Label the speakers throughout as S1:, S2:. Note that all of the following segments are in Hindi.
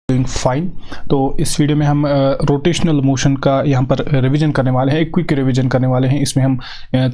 S1: Doing fine. तो इस वीडियो में हम रोटेशनल मोशन का यहाँ पर रिवीजन करने वाले हैं, एक क्विक रिवीजन करने वाले हैं। इसमें हम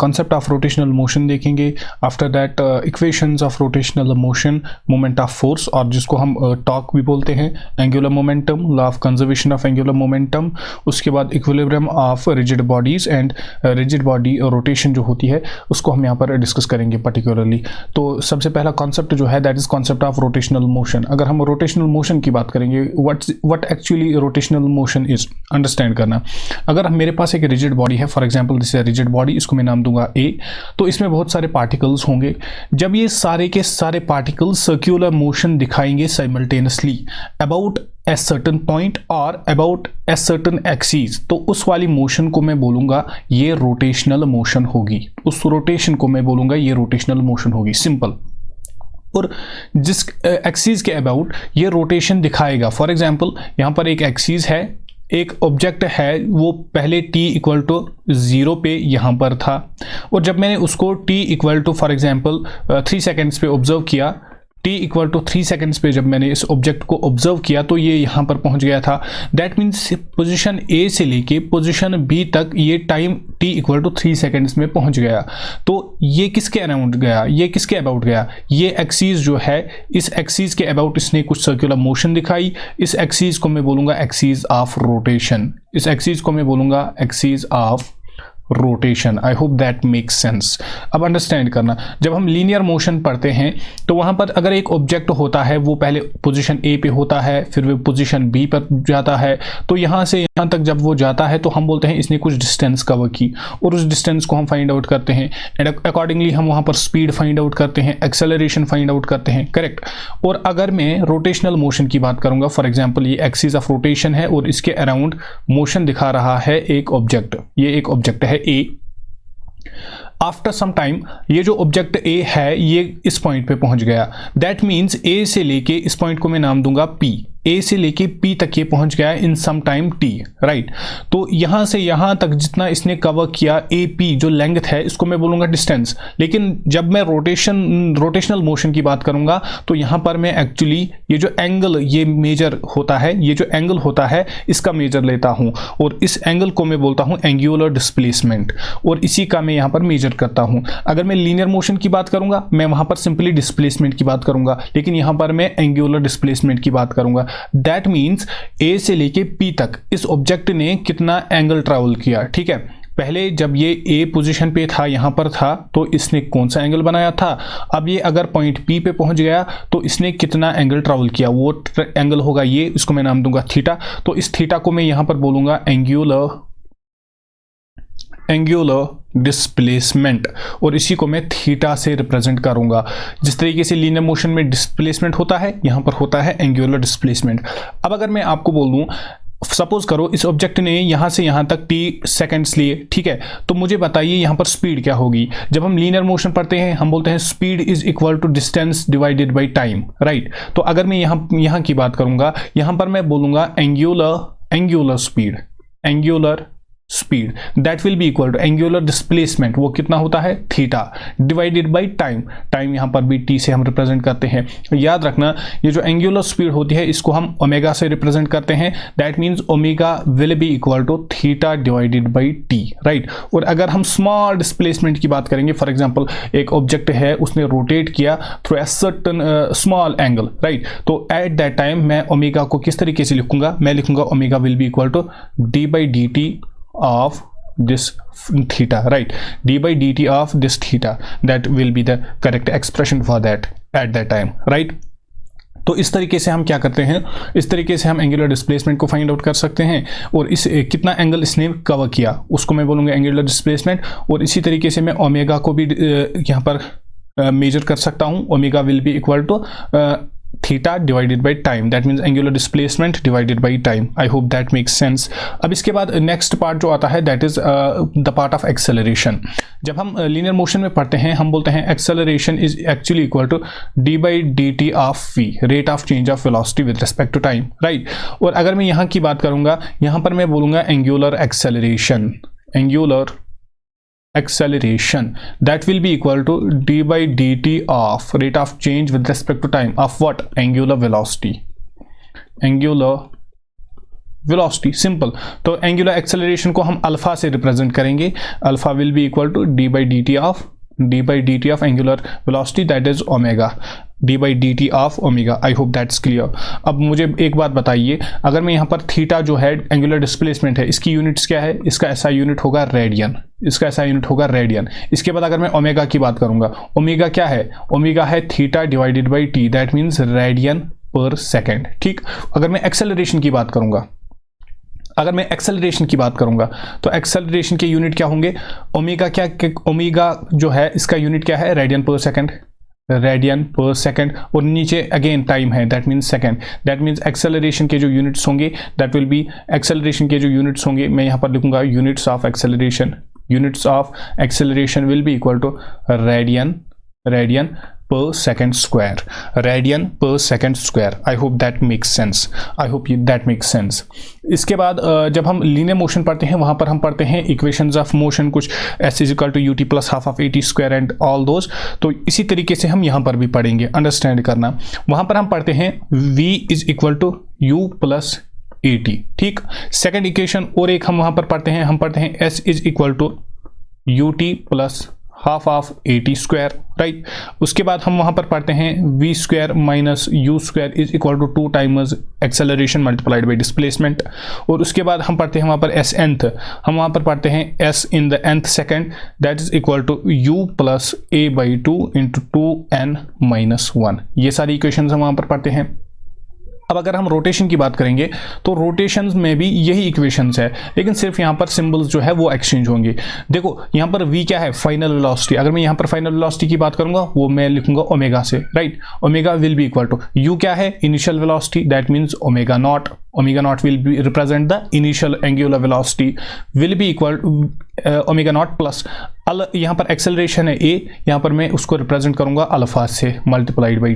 S1: कॉन्सेप्ट ऑफ रोटेशनल मोशन देखेंगे, after that equations of rotational motion, moment of force और जिसको हम टॉर्क भी बोलते हैं, angular momentum, law of conservation of angular momentum, उसके बाद equilibrium of rigid bodies and rigid body rotation जो होती है उसको हम यहाँ पर डिस्कस करेंगे पर्टिकुलरली। तो सबसे पहला कॉन्सेप्ट जो है that is concept of rotational motion. अगर हम रोटेशनल मोशन की बात करेंगे, what actually rotational motion is, understand करना। अगर मेरे पास एक रिजिड बॉडी है, for example this is rigid body, इसको मैं नाम दूंगा ए, तो इसमें बहुत सारे पार्टिकल्स होंगे। जब ये सारे के सारे पार्टिकल्स सर्कुलर मोशन दिखाएंगे simultaneously about a certain point और अबाउट ए सर्टेन एक्सिस, तो उस वाली मोशन को मैं बोलूंगा ये रोटेशनल मोशन होगी। उस रोटेशन को मैं बोलूंगा ये रोटेशनल मोशन होगी, सिंपल। और जिस एक्सिस के अबाउट ये रोटेशन दिखाएगा, फॉर एग्जांपल यहाँ पर एक एक्सिस है, एक ऑब्जेक्ट है, वो पहले t इक्वल टू 0 पे यहाँ पर था, और जब मैंने उसको t equal to for example 3 seconds पे ऑब्जर्व किया, t इक्वल टू 3 सेकेंड्स पे जब मैंने इस ऑब्जेक्ट को ऑब्जर्व किया तो ये यहाँ पर पहुँच गया था। दैट मीन्स पोजीशन A से लेके पोजीशन B तक ये time t equal to 3 seconds में पहुँच गया। तो ये किसके अराउंड गया, ये किसके अबाउट गया, ये एक्सिस जो है, इस एक्सिस के अबाउट इसने कुछ सर्कुलर मोशन दिखाई। इस एक्सिस को मैं बोलूँगा एक्सिस ऑफ रोटेशन, इस एक्सिस को मैं बोलूँगा axis of rotation. I hope that makes sense. अब अंडरस्टैंड करना, जब हम लीनियर मोशन पढ़ते हैं तो वहाँ पर अगर एक ऑब्जेक्ट होता है वो पहले पोजीशन ए पे होता है, फिर वो पोजीशन बी पर जाता है, तो यहाँ से यहाँ तक जब वो जाता है तो हम बोलते हैं इसने कुछ डिस्टेंस कवर की, और उस डिस्टेंस को हम फाइंड आउट करते हैं एंड अकॉर्डिंगली हम वहाँ पर स्पीड फाइंड आउट करते हैं, एक्सेलरेशन फाइंड आउट करते हैं, करेक्ट। और अगर मैं रोटेशनल मोशन की बात करूँगा, फॉर एग्जाम्पल ये एक्सिस ऑफ रोटेशन है और इसके अराउंड मोशन दिखा रहा है एक ऑब्जेक्ट, ये एक ऑब्जेक्ट है A। आफ्टर सम टाइम ये जो ऑब्जेक्ट A है ये इस पॉइंट पे पहुंच गया। दैट मीन्स A से लेके इस पॉइंट को मैं नाम दूंगा P, A से लेके P तक ये पहुंच गया इन सम टाइम T, राइट। तो यहाँ से यहाँ तक जितना इसने कवर किया AP जो लेंथ है इसको मैं बोलूँगा डिस्टेंस। लेकिन जब मैं रोटेशनल मोशन की बात करूँगा तो यहाँ पर मैं एक्चुअली ये जो एंगल ये मेजर होता है, ये जो एंगल होता है इसका मेजर लेता हूँ, और इस एंगल को मैं बोलता हूँ एंगुलर डिस्प्लेसमेंट, और इसी का मैं यहाँ पर मेजर करता हूँ। अगर मैं लीनियर मोशन की बात करूँगा मैं वहाँ पर सिंपली डिस्प्लेसमेंट की बात करूँगा, लेकिन यहाँ पर मैं एंगुलर डिस्प्लेसमेंट की बात करूँगा। दैट मीन्स A से लेके P तक इस ऑब्जेक्ट ने कितना एंगल ट्रैवल किया, ठीक है। पहले जब ये A पोजीशन पे था, यहाँ पर था, तो इसने कौन सा एंगल बनाया था। अब ये अगर पॉइंट P पे पहुंच गया तो इसने कितना एंगल ट्रैवल किया, वो एंगल होगा ये, इसको मैं नाम दूंगा थीटा। तो इस थीटा को मैं यहाँ पर बोलूंगा एंगुलर डिस्प्लेसमेंट, और इसी को मैं थीटा से रिप्रेजेंट करूंगा। जिस तरीके से लीनियर मोशन में डिस्प्लेसमेंट होता है, यहाँ पर होता है एंगुलर डिस्प्लेसमेंट। अब अगर मैं आपको बोल दूं, सपोज करो इस ऑब्जेक्ट ने यहाँ से यहाँ तक t सेकेंड्स लिए, ठीक है, तो मुझे बताइए यहाँ पर स्पीड क्या होगी। जब हम लीनियर मोशन पढ़ते हैं हम बोलते हैं speed is equal to distance divided by time, right. तो अगर मैं यहाँ की बात करूंगा, यहाँ पर मैं बोलूंगा angular speed that will be equal to angular displacement, वो कितना होता है थीटा, डिवाइडेड बाय टाइम यहाँ पर भी t से हम रिप्रेजेंट करते हैं। याद रखना ये जो एंगुलर स्पीड होती है इसको हम ओमेगा से रिप्रेजेंट करते हैं। That means omega will be equal to theta divided by t, right. और अगर हम स्मॉल डिस्प्लेसमेंट की बात करेंगे, फॉर एग्जांपल एक ऑब्जेक्ट है उसने रोटेट किया through a certain small angle, right, तो एट दैट टाइम मैं ओमेगा को किस तरीके से लिखूंगा, मैं लिखूंगा omega will be equal to d by dt of this theta, right, d by dt of this theta, that will be the correct expression for that at that time, right। तो इस तरीके से हम क्या करते हैं, इस तरीके से हम एंगुलर डिस्प्लेसमेंट को फाइंड आउट कर सकते हैं, और इस कितना एंगल इसने कवर किया उसको मैं बोलूँगा एंगुलर डिस्प्लेसमेंट। और इसी तरीके से मैं ओमेगा को भी यहाँ पर मेजर कर सकता हूँ। Omega will be equal to theta divided by time, that means angular displacement divided by time. I hope that makes sense. अब इसके बाद नेक्स्ट पार्ट जो आता है that is the part of acceleration. जब हम लीनियर मोशन में पढ़ते हैं हम बोलते हैं acceleration is actually equal to d by dt of v, rate of change of velocity with respect to time, right. और अगर मैं यहाँ की बात करूँगा, यहाँ पर मैं बोलूँगा angular acceleration that will be equal to d by dt of rate of change with respect to time of what, angular velocity, angular velocity, simple. तो एंगुलर एक्सेलरेशन को हम अल्फा से रिप्रेजेंट करेंगे, alpha will be equal to D by D T of angular velocity, that is omega, D by D T of omega. I hope that's clear. अब मुझे एक बात बताइए, अगर मैं यहाँ पर थीटा जो है एंगुलर डिस्प्लेसमेंट है, इसकी यूनिट्स क्या है? इसका ऐसा यूनिट होगा रेडियन, इसका ऐसा यूनिट होगा रेडियन। इसके बाद अगर मैं ओमेगा की बात करूंगा, ओमेगा क्या है? ओमेगा है theta divided by T, that means radian per second, ठीक। अगर मैं एक्सेलरेशन की बात करूंगा, तो एक्सेलरेशन के यूनिट क्या होंगे? ओमेगा ओमेगा जो है इसका यूनिट क्या है? रेडियन पर सेकेंड, और नीचे अगेन टाइम है, that means second. That means acceleration के जो यूनिट्स होंगे, दैट विल बी एक्सेलरेशन के जो यूनिट्स होंगे, मैं यहाँ पर लिखूंगा units of acceleration will be equal to radian per second square, radian per second square. I hope that makes sense. इसके बाद जब हम लीनियर मोशन पढ़ते हैं, वहां पर हम पढ़ते हैं इक्वेशंस ऑफ मोशन, कुछ s is equal to U T plus half of A T square and all those. तो इसी तरीके से हम यहाँ पर भी पढ़ेंगे, अंडरस्टैंड करना। वहां पर हम पढ़ते हैं v is equal to U plus A T, ठीक। सेकेंड इक्वेशन और एक हम वहां पर पढ़ते हैं s is equal to U T plus half of A T square, right. उसके बाद हम वहां पर पढ़ते हैं V square minus you square is equal to 2 times acceleration multiplied by displacement. और उसके बाद हम पढ़ते हैं वहां पर एस एंथ, हम वहां पर पढ़ते हैं S in the nth second, that is equal to U plus A by 2 into 2n minus 1। ये सारी इक्वेशन हम वहां पर पढ़ते हैं। अब अगर हम रोटेशन की बात करेंगे, तो रोटेशंस में भी यही इक्वेशंस है, लेकिन सिर्फ यहाँ पर सिंबल्स जो है वो एक्सचेंज होंगे। देखो यहाँ पर v क्या है? Final velocity. अगर मैं यहाँ पर फाइनल वेलोसिटी की बात करूंगा, वो मैं लिखूंगा ओमेगा से, right. Omega will be equal to u क्या है? Initial velocity, that means omega naught will be represent the initial angular velocity, will be equal omega naught plus यहाँ पर एक्सेलरेशन है a, यहाँ पर मैं उसको रिप्रेजेंट करूंगा अल्फा से multiplied by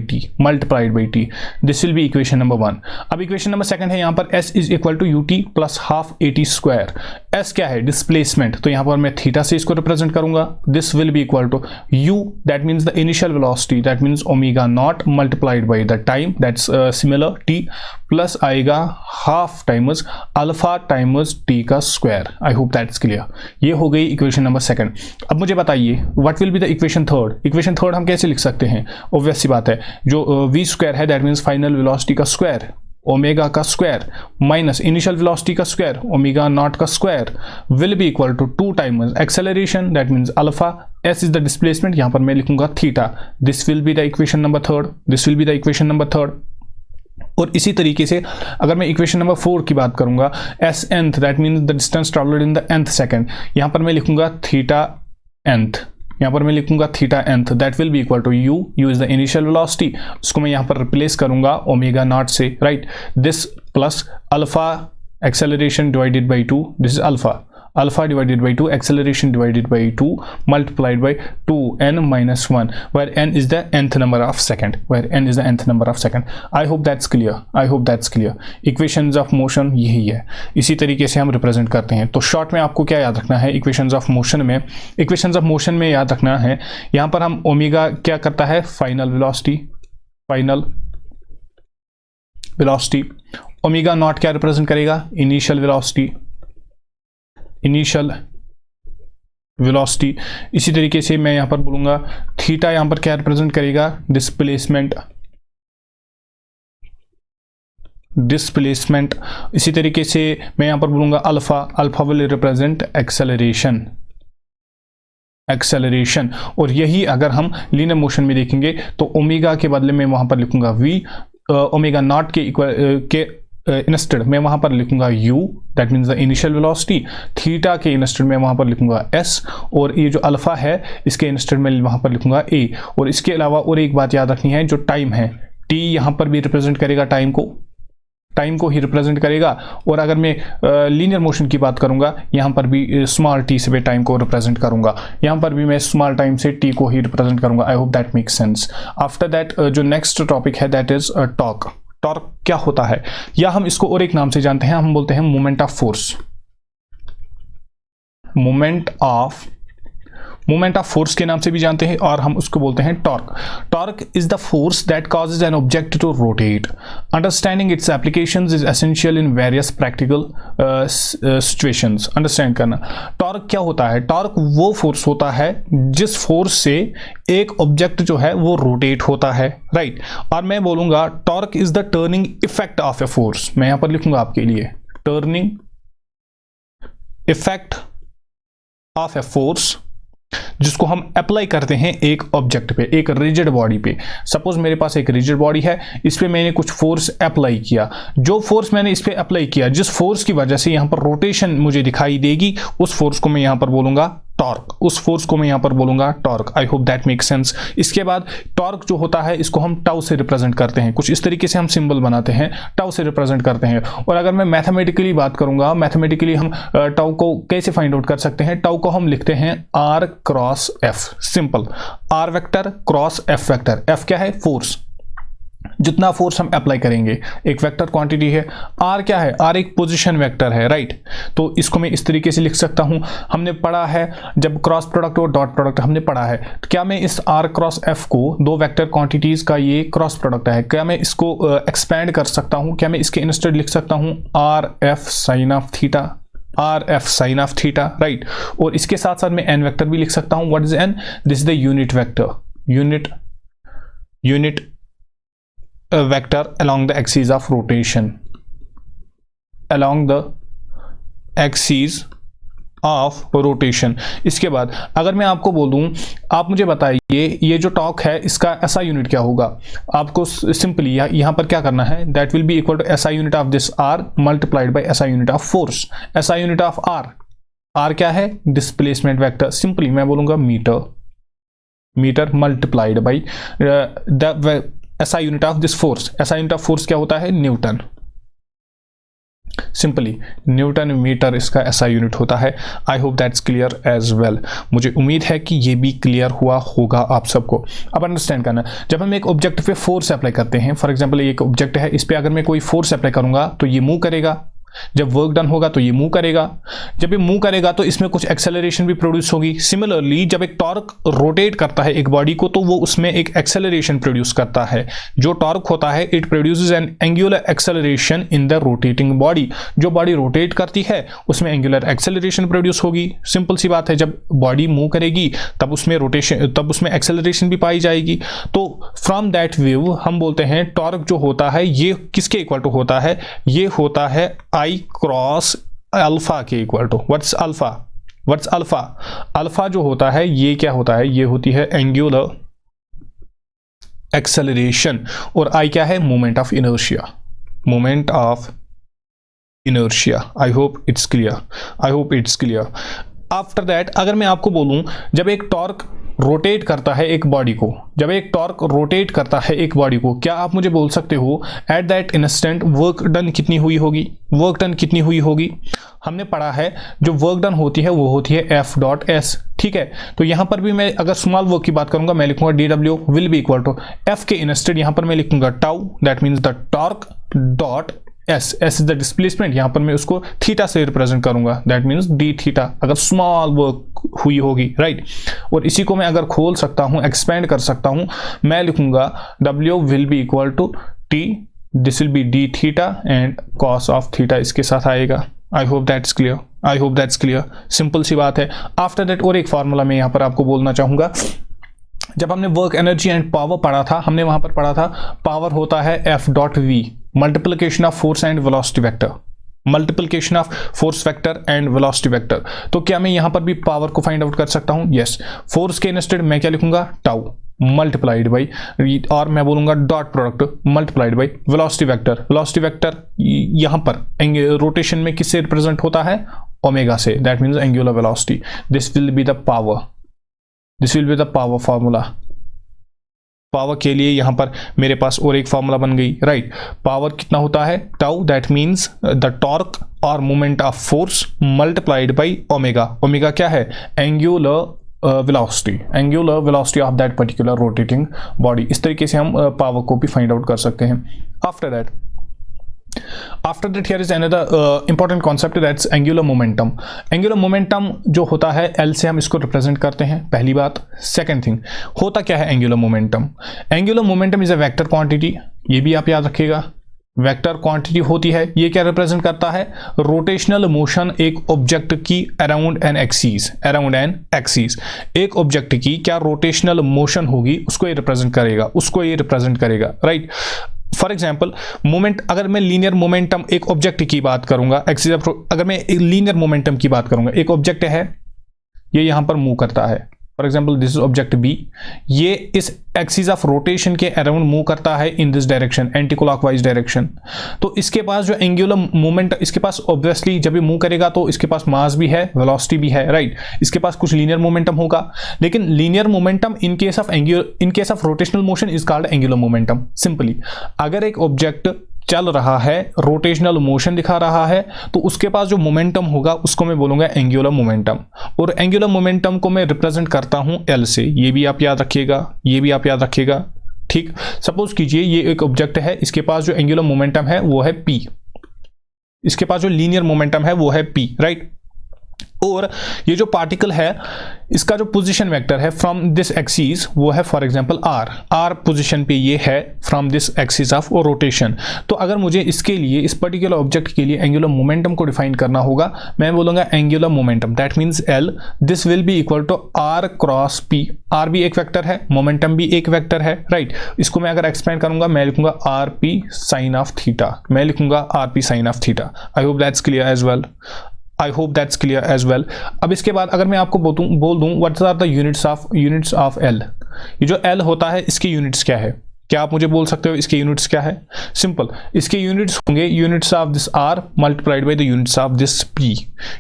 S1: T. This will be equation number 1। अब इक्वेशन नंबर 2 है, यहाँ पर s is equal to U T plus half a T square. s क्या है? डिस्प्लेसमेंट, तो यहाँ पर मैं थीटा से इसको रिप्रेजेंट करूंगा। This will be equal to u, that means the initial velocity, that means omega naught multiplied by the time, that's similar t, plus आएगा half times alpha times T का square. I hope that's clear. ये हो गई इक्वेशन नंबर 2। अब मुझे बताइए what will be the equation third हम कैसे लिख सकते हैं? ऑब्वियस सी बात है, जो वी स्क्वायर है दैट मीन्स फाइनल वेलोसिटी का स्क्वायर, ओमेगा का स्क्वायर माइनस इनिशियल वेलोसिटी का स्क्वायर, ओमेगा नॉट का square, will be equal to 2 times acceleration, that means alpha, s is the displacement, यहाँ पर मैं लिखूंगा theta. This will be the equation number third. और इसी तरीके से अगर मैं इक्वेशन नंबर 4 की बात करूंगा, S nth, that means the distance travelled in the nth second, यहाँ पर मैं लिखूंगा theta nth, that will be equal to u is the initial velocity, उसको मैं यहाँ पर रिप्लेस करूंगा ओमेगा नॉट से, right. This plus alpha acceleration divided by 2, this is alpha divided by 2, acceleration divided by 2 multiplied by 2n minus 1, where n is the nth number of second, I hope that's clear. Equations of motion यही है, इसी तरीके से हम रिप्रेजेंट करते हैं। तो शॉर्ट में आपको क्या याद रखना है? इक्वेशंस ऑफ मोशन में याद रखना है, यहाँ पर हम ओमेगा क्या करता है? Final velocity. ओमेगा नॉट क्या रिप्रेजेंट करेगा? Initial velocity. इसी तरीके से मैं यहां पर बोलूंगा थीटा यहां पर क्या रिप्रेजेंट करेगा? डिस्प्लेसमेंट। इसी तरीके से मैं यहां पर बोलूंगा अल्फा विल रिप्रेजेंट एक्सेलरेशन। और यही अगर हम लीनियर मोशन में देखेंगे तो ओमेगा के बदले में वहां पर लिखूंगा v, ओमेगा नॉट के इंस्टेड मैं वहां पर लिखूंगा u, that means the initial velocity. Theta के इंस्टेड में वहां पर लिखूंगा s, और ये जो अल्फा है इसके इंस्टेड में वहां पर लिखूंगा a। और इसके अलावा और एक बात याद रखनी है, जो टाइम है t यहां पर भी रिप्रेजेंट करेगा टाइम को ही रिप्रेजेंट करेगा। और अगर मैं लीनियर मोशन की बात करूंगा, यहां पर भी स्मॉल t से मैं टाइम को रिप्रेजेंट करूंगा, यहां पर भी मैं स्मॉल टाइम से t को ही रिप्रेजेंट करूंगा। आई hope that makes sense. After that जो नेक्स्ट टॉपिक है दैट इज टॉर्क क्या होता है, या हम इसको और एक नाम से जानते हैं, हम बोलते हैं moment of moment of force के नाम से भी जानते हैं, और हम उसको बोलते हैं torque. Torque is the force that causes an object to rotate. Understanding its applications is essential in various practical situations. Understand करना, टॉर्क क्या होता है? टॉर्क वो फोर्स होता है जिस फोर्स से एक ऑब्जेक्ट जो है वो रोटेट होता है, राइट। और मैं बोलूंगा torque is the turning effect of a force. मैं यहां पर लिखूंगा आपके लिए turning effect of a force, जिसको हम अप्लाई करते हैं एक ऑब्जेक्ट पे, एक रिजिड बॉडी पे। सपोज मेरे पास एक रिजिड बॉडी है, इस पे मैंने कुछ फोर्स अप्लाई किया। जो फोर्स मैंने इस पे अप्लाई किया, जिस फोर्स की वजह से यहां पर रोटेशन मुझे दिखाई देगी, उस फोर्स को मैं यहां पर बोलूंगा टॉर्क। उस फोर्स को मैं यहां पर बोलूंगा torque. I hope that make sense. इसके बाद टॉर्क जो होता है, इसको हम टाउ से रिप्रेजेंट करते हैं। कुछ इस तरीके से हम सिंबल बनाते हैं, टाउ से रिप्रेजेंट करते हैं। और अगर मैं मैथमेटिकली बात करूंगा, मैथमेटिकली हम टाउ को कैसे फाइंड आउट कर सकते हैं? टाउ को हम लिखते हैं R cross F. Simple, R vector cross F vector. F क्या है? फोर्स। जितना फोर्स हम अप्लाई करेंगे, एक वेक्टर क्वांटिटी है। आर क्या है? आर एक पोजीशन वेक्टर है, राइट। तो इसको मैं इस तरीके से लिख सकता हूं। हमने पढ़ा है जब क्रॉस प्रोडक्ट और डॉट प्रोडक्ट हमने पढ़ा है, तो क्या मैं इस आर क्रॉस एफ को, दो वेक्टर क्वांटिटीज का ये क्रॉस प्रोडक्ट है, क्या मैं इसको एक्सपैंड कर सकता हूं? क्या मैं इसके इंस्टेड लिख सकता हूं R F sine of theta, R F sine of theta, right. और इसके साथ साथ मैं एन वेक्टर भी लिख सकता हूं। What is an? This is the unit vector, unit vector along the axis of rotation, along the axis of rotation। इसके बाद अगर मैं आपको बोलूं, आप मुझे बताइए ये जो टॉर्क है इसका SI यूनिट क्या होगा? आपको सिंपली यहां पर क्या करना है? That will be equal to SI unit of this R multiplied by SI unit of force. SI unit of R क्या है? Displacement vector. सिंपली मैं बोलूंगा metre multiplied by the SI unit of this force. SI unit of force क्या होता है? न्यूटन। सिंपली न्यूटन मीटर इसका SI यूनिट होता है। I hope that's clear as well. मुझे उम्मीद है कि ये भी क्लियर हुआ होगा आप सबको। अब अंडरस्टैंड करना, जब हम एक ऑब्जेक्ट पे फोर्स अप्लाई करते हैं, फॉर एग्जांपल एक ऑब्जेक्ट है, इस पे अगर मैं कोई फोर्स अप्लाई करूंगा तो ये मूव करेगा। जब वर्क डन होगा तो ये मूव करेगा। जब ये मूव करेगा तो इसमें कुछ एक्सेलरेशन भी प्रोड्यूस होगी। सिमिलरली जब एक टॉर्क रोटेट करता है एक बॉडी को, तो वो उसमें एक एक्सेलरेशन प्रोड्यूस करता है। जो टॉर्क होता है, it produces N angular acceleration in the rotating body. जो बॉडी रोटेट करती है उसमें एंगुलर एक्सेलरेशन प्रोड्यूस होगी। सिंपल सी बात है, जब बॉडी मूव करेगी तब उसमें उसमें एक्सेलरेशन भी पाई जाएगी। तो फ्रॉम दैट व्यू हम बोलते हैं टॉर्क जो होता है ये किसके इक्वल टू होता है? ये होता है I क्रॉस अल्फा के equal to. What's alpha? Alpha जो होता है ये क्या होता है? ये होती है एंगुलर एक्सेलरेशन, और I क्या है? Moment of inertia. I hope it's clear. After that अगर मैं आपको बोलूं, जब एक टॉर्क रोटेट करता है एक बॉडी को, क्या आप मुझे बोल सकते हो at that instant work done कितनी हुई होगी? हमने पढ़ा है जो वर्क डन होती है वो होती है F डॉट S, ठीक है। तो यहां पर भी मैं अगर स्मॉल वर्क की बात करूंगा, मैं लिखूंगा DW will be equal to F के इंस्टेड यहां पर मैं लिखूंगा tau, that means the torque dot S is the displacement. यहां पर मैं उसको थीटा से रिप्रेजेंट करूंगा, दैट मीन्स डी थीटा, अगर स्मॉल वर्क हुई होगी, राइट। और इसी को मैं अगर खोल सकता हूं, एक्सपेंड कर सकता हूं, मैं लिखूंगा W will be equal to T, this will be D theta and cos of theta इसके साथ आएगा। I hope that's clear. Simple सी बात है। आफ्टर दैट और एक फार्मूला मैं यहां पर आपको बोलना चाहूंगा। जब हमने वर्क एनर्जी एंड पावर पढ़ा था, हमने वहां पर पढ़ा था पावर होता है F dot V, multiplication of force and velocity vector. तो क्या मैं यहां पर भी पावर को फाइंड आउट कर सकता हूं? यस। फोर्स के इंस्टेड मैं क्या लिखूंगा? टाउ मल्टीप्लाइड बाई, और मैं बोलूंगा dot product multiplied by velocity vector यहां पर रोटेशन में किससे रिप्रेजेंट होता है? ओमेगा से, that means angular velocity. This will be the power formula. Power के लिए यहां पर मेरे पास और एक फार्मूला बन गई, राइट। पावर कितना होता है? Tau, that means the torque or moment of force multiplied by omega क्या है? Angular velocity of that particular rotating body. इस तरीके से हम पावर को भी फाइंड आउट कर सकते हैं। After that after that here is another important concept, that's angular momentum. Angular momentum जो होता है एल से हम इसको रिप्रेजेंट करते हैं, पहली बात। सेकंड थिंग, होता क्या है angular momentum? Angular momentum is a vector quantity, ये भी आप याद रखिएगा, वेक्टर क्वांटिटी होती है। ये क्या रिप्रेजेंट करता है? रोटेशनल मोशन एक ऑब्जेक्ट की around an axis, around an axis एक ऑब्जेक्ट की क्या रोटेशनल मोशन होगी उसको ये रिप्रेजेंट करेगा, उसको ये रिप्रेजेंट करेगा, राइट। फॉर एग्जाम्पल मोमेंट, अगर मैं लीनियर मोमेंटम एक ऑब्जेक्ट की बात करूंगा, एक्सिस अगर मैं लीनियर मोमेंटम की बात करूंगा, एक ऑब्जेक्ट है ये यहां पर मूव करता है, for example this is object B, ये इस एक्सिस ऑफ रोटेशन के अराउंड मूव करता है in this direction, anti clockwise direction. तो इसके पास जो एंगुलर मोमेंट, इसके पास ऑब्वियसली जब ये मूव करेगा तो इसके पास मास भी है, वेलोसिटी भी है, राइट। इसके पास कुछ लीनियर मोमेंटम होगा, लेकिन linear momentum in case of rotational motion is called angular momentum. Simply अगर एक ऑब्जेक्ट चल रहा है, रोटेशनल मोशन दिखा रहा है, तो उसके पास जो मोमेंटम होगा उसको मैं बोलूंगा एंगुलर मोमेंटम, और एंगुलर मोमेंटम को मैं रिप्रेजेंट करता हूं एल से। ये भी आप याद रखिएगा, ये भी आप याद रखिएगा, ठीक। सपोज कीजिए ये एक ऑब्जेक्ट है, इसके पास जो एंगुलर मोमेंटम है वो है पी, इसके पास जो लीनियर मोमेंटम है वो है पी, राइट। और ये जो पार्टिकल है इसका जो पोजीशन वेक्टर है फ्रॉम दिस एक्सिस वो है फॉर एग्जांपल आर पोजीशन पे ये है from this axis of rotation. तो अगर मुझे इसके लिए, इस पर्टिकुलर ऑब्जेक्ट के लिए एंगुलर मोमेंटम को डिफाइन करना होगा, मैं बोलूंगा angular momentum, that means L, this will be equal to R cross P. R भी एक वेक्टर है, मोमेंटम भी एक वेक्टर है, राइट। इसको मैं अगर एक्सप्लेन करूंगा मैं लिखूंगा R P sine of theta, मैं लिखूंगा R P sine of theta. I hope that's clear as well, I hope that's clear as well. अब इसके बाद अगर मैं आपको बोल दूं what are the units of L, ये जो एल होता है इसकी यूनिट्स क्या है? क्या आप मुझे बोल सकते हो इसके यूनिट्स क्या है? सिंपल, इसके यूनिट्स होंगे units of this R multiplied by the units of this P,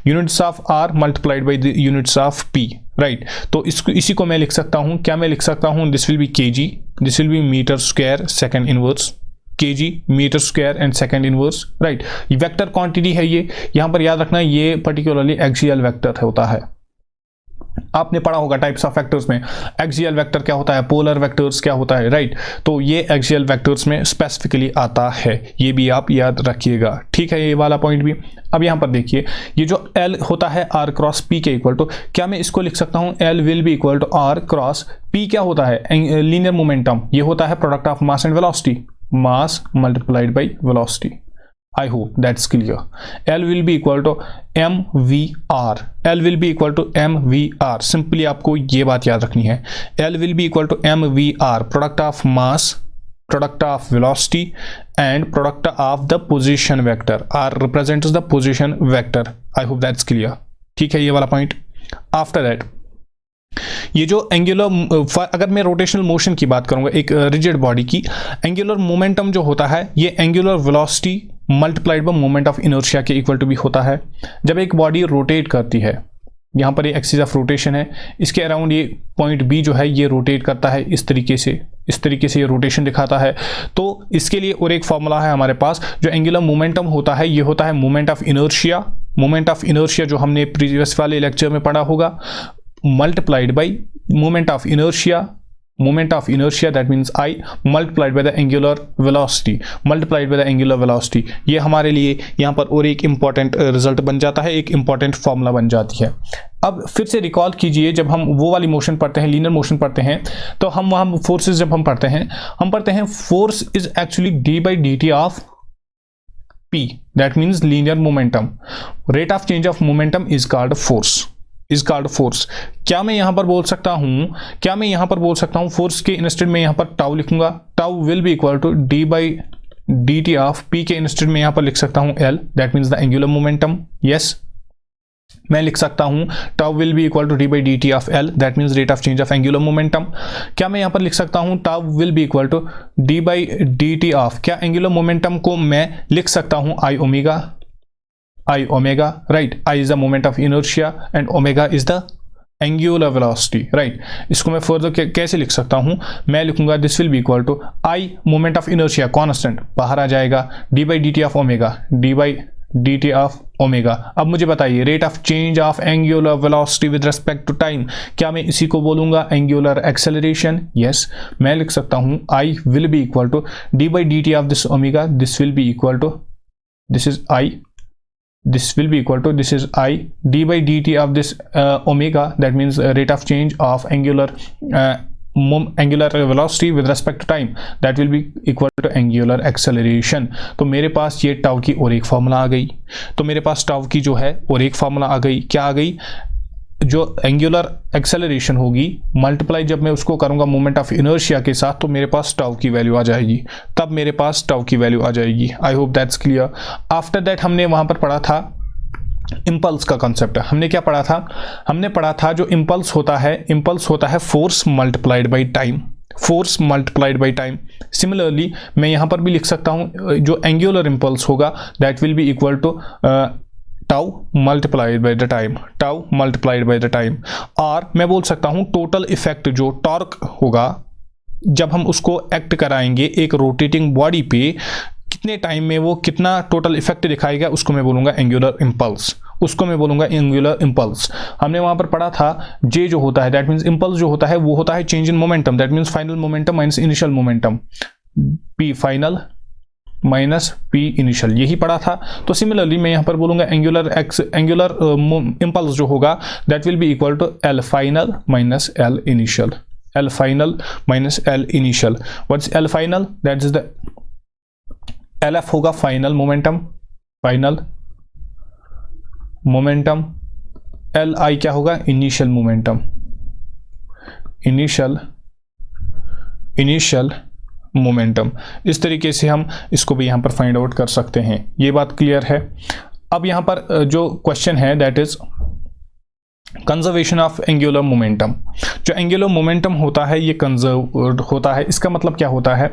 S1: units of R multiplied by the units of P, right. तो इसी को मैं लिख सकता हूं, क्या मैं लिख सकता हूं? This will be KG, this will be metre square second inverse, kg metre square and second inverse, right. ये वेक्टर क्वांटिटी है, ये यहां पर याद रखना ये पर्टिकुलरली एक्सियल वेक्टर होता है। आपने पढ़ा होगा टाइप्स ऑफ वेक्टर्स में, एक्सियल वेक्टर क्या होता है, पोलर वेक्टर्स क्या होता है, राइट। तो ये एक्सियल वेक्टर्स में स्पेसिफिकली आता है, ये भी आप याद रखिएगा, ठीक है, ये वाला पॉइंट भी। अब यहां पर देखिए ये जो एल होता है आर क्रॉस पी के इक्वल टू, क्या मैं इसको लिख सकता हूं L will be equal to R cross P, क्या होता है लीनियर मोमेंटम, ये होता है product of mass and velocity, mass multiplied by velocity. I hope that's clear. L will be equal to mvr. L will be equal to mvr. Simply आपको ये बात याद रखनी है, L will be equal to mvr, product of mass, product of velocity and product of the position vector. R represents the position vector. I hope that's clear. ठीक है ये वाला पॉइंट। आफ्टर दैट ये जो एंगुलर, अगर मैं रोटेशनल मोशन की बात करूंगा एक रिजिड बॉडी की, एंगुलर मोमेंटम जो होता है ये angular velocity multiplied by moment of inertia के इक्वल टू भी होता है। जब एक बॉडी रोटेट करती है, यहाँ पर ये एक्सिस ऑफ रोटेशन है, इसके अराउंड ये पॉइंट बी जो है ये रोटेट करता है इस तरीके से ये रोटेशन दिखाता है। तो इसके लिए और एक फॉर्मूला है हमारे पास, जो एंगुलर मोमेंटम होता है ये होता है moment of inertia, moment of inertia जो हमने प्रीवियस वाले लेक्चर में पढ़ा होगा, multiplied by moment of inertia that means I multiplied by the angular velocity, ये हमारे लिए यहाँ पर और एक इम्पॉर्टेंट रिजल्ट बन जाता है, एक इम्पॉर्टेंट फॉर्मूला बन जाती है। अब फिर से रिकॉल कीजिए, जब हम वो वाली मोशन पढ़ते हैं, लीनियर मोशन पढ़ते हैं, तो हम वहाँ फोर्सेस जब हम पढ़ते हैं force is actually D by D T of P, that means linear momentum. Rate of change of momentum is called force. क्या मैं यहां पर बोल सकता हूं फोर्स के इंस्टेड में यहां पर टाउ लिखूंगा, tau will be equal to D by D T of P के इंस्टेड में यहां पर लिख सकता हूं L, that means the angular momentum. Yes, मैं लिख सकता हूं tau will be equal to D by D T of L, that means rate of change of angular momentum. क्या मैं यहां पर लिख सकता हूं tau will be equal to D by D T of, क्या एंगुलर मोमेंटम को मैं लिख सकता हूं I omega, right. I is the moment of inertia and omega is the angular velocity, right. इसको मैं फर्दर कैसे लिख सकता हूं, मैं लिखूंगा this will be equal to I moment of inertia constant बाहर आ जाएगा, D by D T of omega, D by D T of omega. अब मुझे बताइए rate of change of angular velocity with respect to time, क्या मैं इसी को बोलूंगा एंगुलर एक्सेलरेशन? यस, मैं लिख सकता हूं I will be equal to D by D T of this omega, this will be equal to this is I, this will be equal to, this is I, d by dt of this omega, that means rate of change of angular velocity with respect to time, that will be equal to angular acceleration। तो मेरे पास ये टाउ की और एक फार्मूला आ गई, तो मेरे पास टाउ की जो है और एक फार्मूला आ गई, क्या आ गई, जो एंगुलर एक्सेलरेशन होगी मल्टीप्लाई जब मैं उसको करूंगा मोमेंट ऑफ इनर्शिया के साथ, तो मेरे पास टाउ की वैल्यू आ जाएगी, तब मेरे पास टाउ की वैल्यू आ जाएगी। I hope that's clear. After that हमने वहां पर पढ़ा था इम्पल्स का कॉन्सेप्ट। हमने क्या पढ़ा था, हमने पढ़ा था जो इम्पल्स होता है force multiplied by time, force multiplied by time. Similarly मैं यहां पर भी लिख सकता हूं जो एंगुलर इम्पल्स होगा that will be equal to tau multiplied by the time, tau multiplied by the time. और मैं बोल सकता हूं टोटल इफेक्ट जो टॉर्क होगा जब हम उसको एक्ट कराएंगे एक रोटेटिंग बॉडी पे, कितने टाइम में वो कितना टोटल इफेक्ट दिखाएगा, उसको मैं बोलूंगा एंगुलर इम्पल्स, उसको मैं बोलूंगा एंगुलर इम्पल्स। हमने वहां पर पढ़ा था जे जो होता है दैट मीन्स इम्पल्स जो होता है वो होता है change in momentum, that means final momentum minus initial momentum, P final minus P initial, यही पढ़ा था। तो सिमिलरली मैं यहां पर बोलूंगा एंगुलर इम्पल्स जो होगा that will be equal to L final minus L initial, L final minus L initial. What's L final, that is the L F होगा final momentum, final momentum, L I क्या होगा इनिशियल मोमेंटम, इनिशियल मोमेंटम। इस तरीके से हम इसको भी यहां पर फाइंड आउट कर सकते हैं। ये बात क्लियर है। अब यहां पर जो क्वेश्चन है that is conservation of angular momentum. जो एंगुलर मोमेंटम होता है ये कंजर्व होता है, इसका मतलब क्या होता है,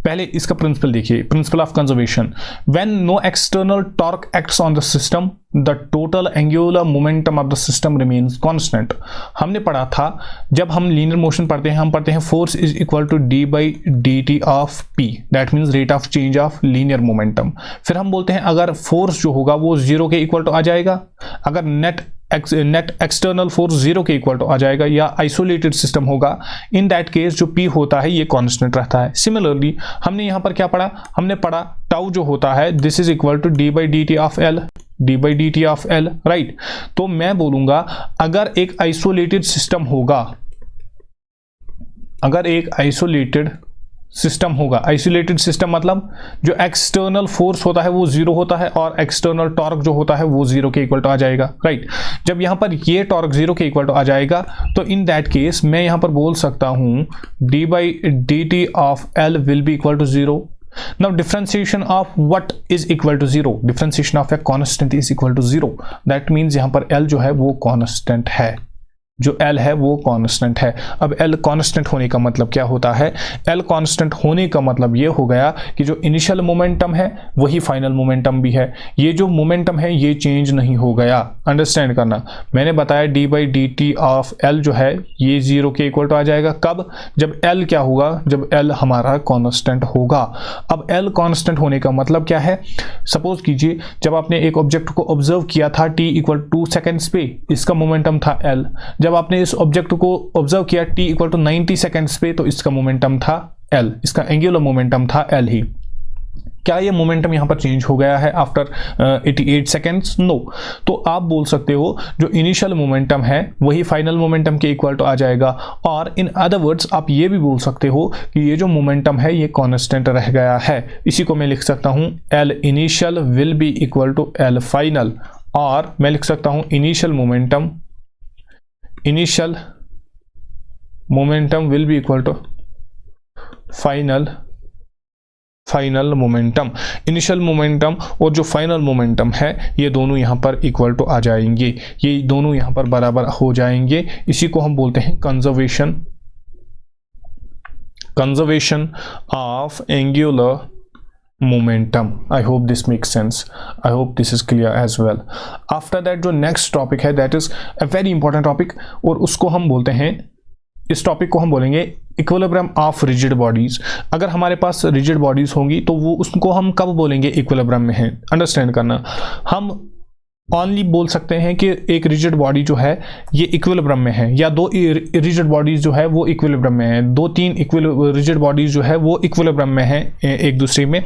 S1: पहले इसका प्रिंसिपल देखिए, principle of conservation. When no external torque acts on the system the total angular momentum of the system remains constant. हमने पढ़ा था जब हम लीनियर मोशन पढ़ते हैं, हम पढ़ते हैं force is equal to D by D T of P, that means rate of change of linear momentum. फिर हम बोलते हैं अगर फोर्स जो होगा वो जीरो के इक्वल टू आ जाएगा, अगर नेट एक्सटर्नल फोर्स जीरो के इक्वल टू आ जाएगा या आइसोलेटेड सिस्टम होगा, इन दैट केस जो पी होता है ये कांस्टेंट रहता है। सिमिलरली हमने यहां पर क्या पढ़ा, हमने पढ़ा टाउ जो होता है this is equal to D by D T of L, D by D T of L, right. तो मैं बोलूंगा अगर एक आइसोलेटेड सिस्टम होगा, अगर एक आइसोलेटेड सिस्टम होगा, आइसोलेटेड सिस्टम मतलब जो एक्सटर्नल फोर्स होता है वो जीरो होता है और एक्सटर्नल टॉर्क जो होता है वो जीरो के इक्वल टू आ जाएगा, राइट। जब यहां पर ये टॉर्क जीरो के इक्वल टू आ जाएगा तो इन दैट केस मैं यहां पर बोल सकता हूं D by D T of L will be equal to zero. Now differentiation of what is equal to zero? Differentiation of a constant is equal to zero. That means यहाँ पर L जो है वो constant है, जो L है वो कांस्टेंट है। अब L कांस्टेंट होने का मतलब क्या होता है, L कांस्टेंट होने का मतलब ये हो गया कि जो इनिशियल मोमेंटम है वही फाइनल मोमेंटम भी है, ये जो मोमेंटम है ये चेंज नहीं हो गया। अंडरस्टैंड करना, मैंने बताया D by D T of L जो है ये जीरो के इक्वल टू आ जाएगा, कब, जब L क्या होगा, जब L हमारा कांस्टेंट होगा। अब L कांस्टेंट होने का मतलब क्या है, सपोज कीजिए जब आपने एक ऑब्जेक्ट को ऑब्जर्व किया था t इक्वल 2 सेकेंड्स पे, इसका मोमेंटम था L। जब आपने इस ऑब्जेक्ट को ऑब्जर्व किया t इक्वल टू 90 सेकेंड्स पे, तो इसका मोमेंटम था L, इसका एंगुलर मोमेंटम था L ही। क्या ये मोमेंटम यहां पर चेंज हो गया है आफ्टर 88 सेकेंड्स? नो। तो आप बोल सकते हो जो इनिशियल मोमेंटम है वही फाइनल मोमेंटम के इक्वल टू आ जाएगा, और इन अदर वर्ड्स आप ये भी बोल सकते हो कि ये जो मोमेंटम है ये कांस्टेंट रह गया है। इसी को मैं लिख सकता हूं L initial will be equal to L final, और मैं लिख सकता हूं initial momentum will be equal to final momentum. Initial momentum और जो फाइनल मोमेंटम है ये दोनों यहां पर इक्वल टू आ जाएंगे, ये दोनों यहां पर बराबर हो जाएंगे। इसी को हम बोलते हैं conservation of angular momentum. I hope this makes sense. I hope this is clear as well. After that जो next topic है that is a very important topic, और उसको हम बोलते हैं, इस टॉपिक को हम बोलेंगे इक्विलिब्रियम ऑफ रिजिड बॉडीज। अगर हमारे पास रिजिड बॉडीज होंगी तो वो उसको हम कब बोलेंगे इक्विलिब्रियम में है, अंडरस्टैंड करना। हम ओनली बोल सकते हैं कि एक रिजिड बॉडी जो है ये इक्विलिब्रियम में है, या दो रिजिड बॉडीज जो है वो इक्विलिब्रियम में है, दो तीन रिजिड बॉडीज जो है वो इक्विलिब्रियम में है एक दूसरे में।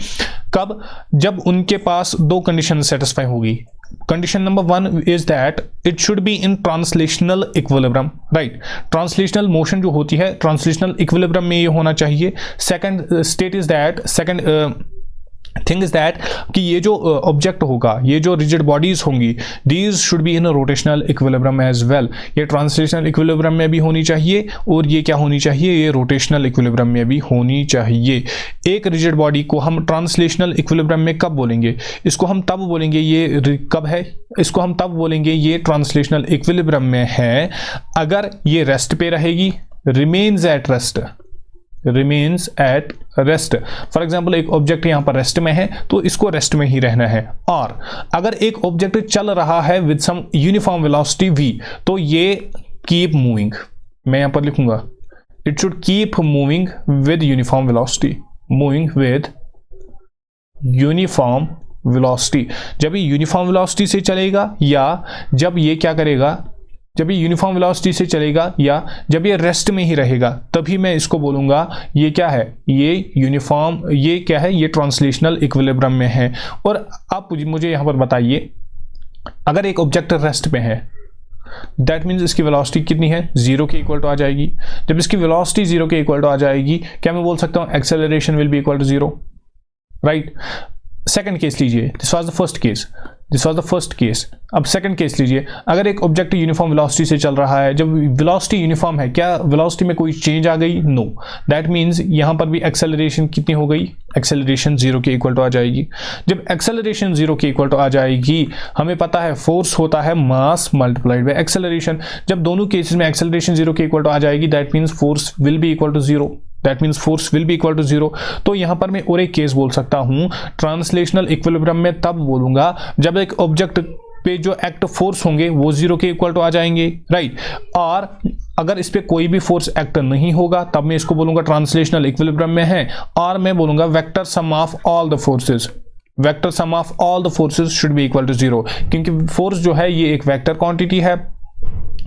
S1: कब? जब उनके पास दो कंडीशन सेटिस्फाई होगी। Condition number 1 is that it should be in translational equilibrium, right. Translational motion जो होती है ट्रांसलेशनल इक्विलिब्रियम में ये होना चाहिए। Second state is that, second thing is that कि ये जो ऑब्जेक्ट होगा, ये जो रिजिड बॉडीज होंगी, these should be in rotational equilibrium as well. ये ट्रांसलेशनल इक्विलिब्रियम में भी होनी चाहिए और ये क्या होनी चाहिए, ये रोटेशनल इक्विलिब्रियम में भी होनी चाहिए। एक रिजिड बॉडी को हम ट्रांसलेशनल इक्विलिब्रियम में कब बोलेंगे? इसको हम तब बोलेंगे, ये कब है, इसको हम तब बोलेंगे ये ट्रांसलेशनल इक्विलिब्रियम में है अगर ये रेस्ट पे रहेगी, remains at rest, remains at rest. For example एक ऑब्जेक्ट यहां पर रेस्ट में है तो इसको रेस्ट में ही रहना है। और अगर एक ऑब्जेक्ट चल रहा है with some uniform velocity v, तो ये कीप मूविंग, मैं यहां पर लिखूंगा it should keep moving with uniform velocity, moving with uniform velocity. जब ये यूनिफॉर्म वेलोसिटी से चलेगा या जब ये क्या करेगा, जब ये यूनिफॉर्म वेलोसिटी से चलेगा या जब ये रेस्ट में ही रहेगा, तभी मैं इसको बोलूंगा ये क्या है, ये यूनिफॉर्म, ये क्या है, ये ट्रांसलेशनल इक्विलिब्रियम में है। और आप मुझे यहां पर बताइए, अगर एक ऑब्जेक्ट रेस्ट में है दैट मीन्स इसकी वेलोसिटी कितनी है, 0 के इक्वल टू आ जाएगी। जब इसकी वेलोसिटी 0 के इक्वल टू आ जाएगी, क्या मैं बोल सकता हूं acceleration will be equal to 0, right. Second case लीजिए, this was the first case, this was the first case. अब सेकंड केस लीजिए, अगर एक ऑब्जेक्ट यूनिफॉर्म वेलोसिटी से चल रहा है, जब वेलोसिटी यूनिफॉर्म है, क्या वेलोसिटी में कोई चेंज आ गई? नो। दैट मीन्स यहां पर भी एक्सेलरेशन कितनी हो गई, एक्सेलरेशन 0 के इक्वल टू आ जाएगी। जब एक्सेलरेशन 0 के इक्वल टू आ जाएगी, हमें पता है फोर्स होता है मास मल्टीप्लाइड बाय एक्सेलरेशन। जब दोनों केसेस में एक्सेलरेशन 0 के इक्वल टू आ जाएगी, that means force will be equal to 0, that means force will be equal to 0। तो यहां पर मैं और एक केस बोल सकता हूं, ट्रांसलेशनल इक्विलिब्रियम में तब बोलूंगा जब एक ऑब्जेक्ट पे जो एक्ट फोर्स होंगे वो 0 के इक्वल टू आ जाएंगे, राइट। और अगर इस पे कोई भी फोर्स एक्ट नहीं होगा तब मैं इसको बोलूंगा ट्रांसलेशनल इक्विलिब्रियम में है। और मैं बोलूंगा vector sum of all the forces, vector sum of all the forces should be equal to 0, क्योंकि फोर्स जो है ये एक वेक्टर क्वांटिटी है।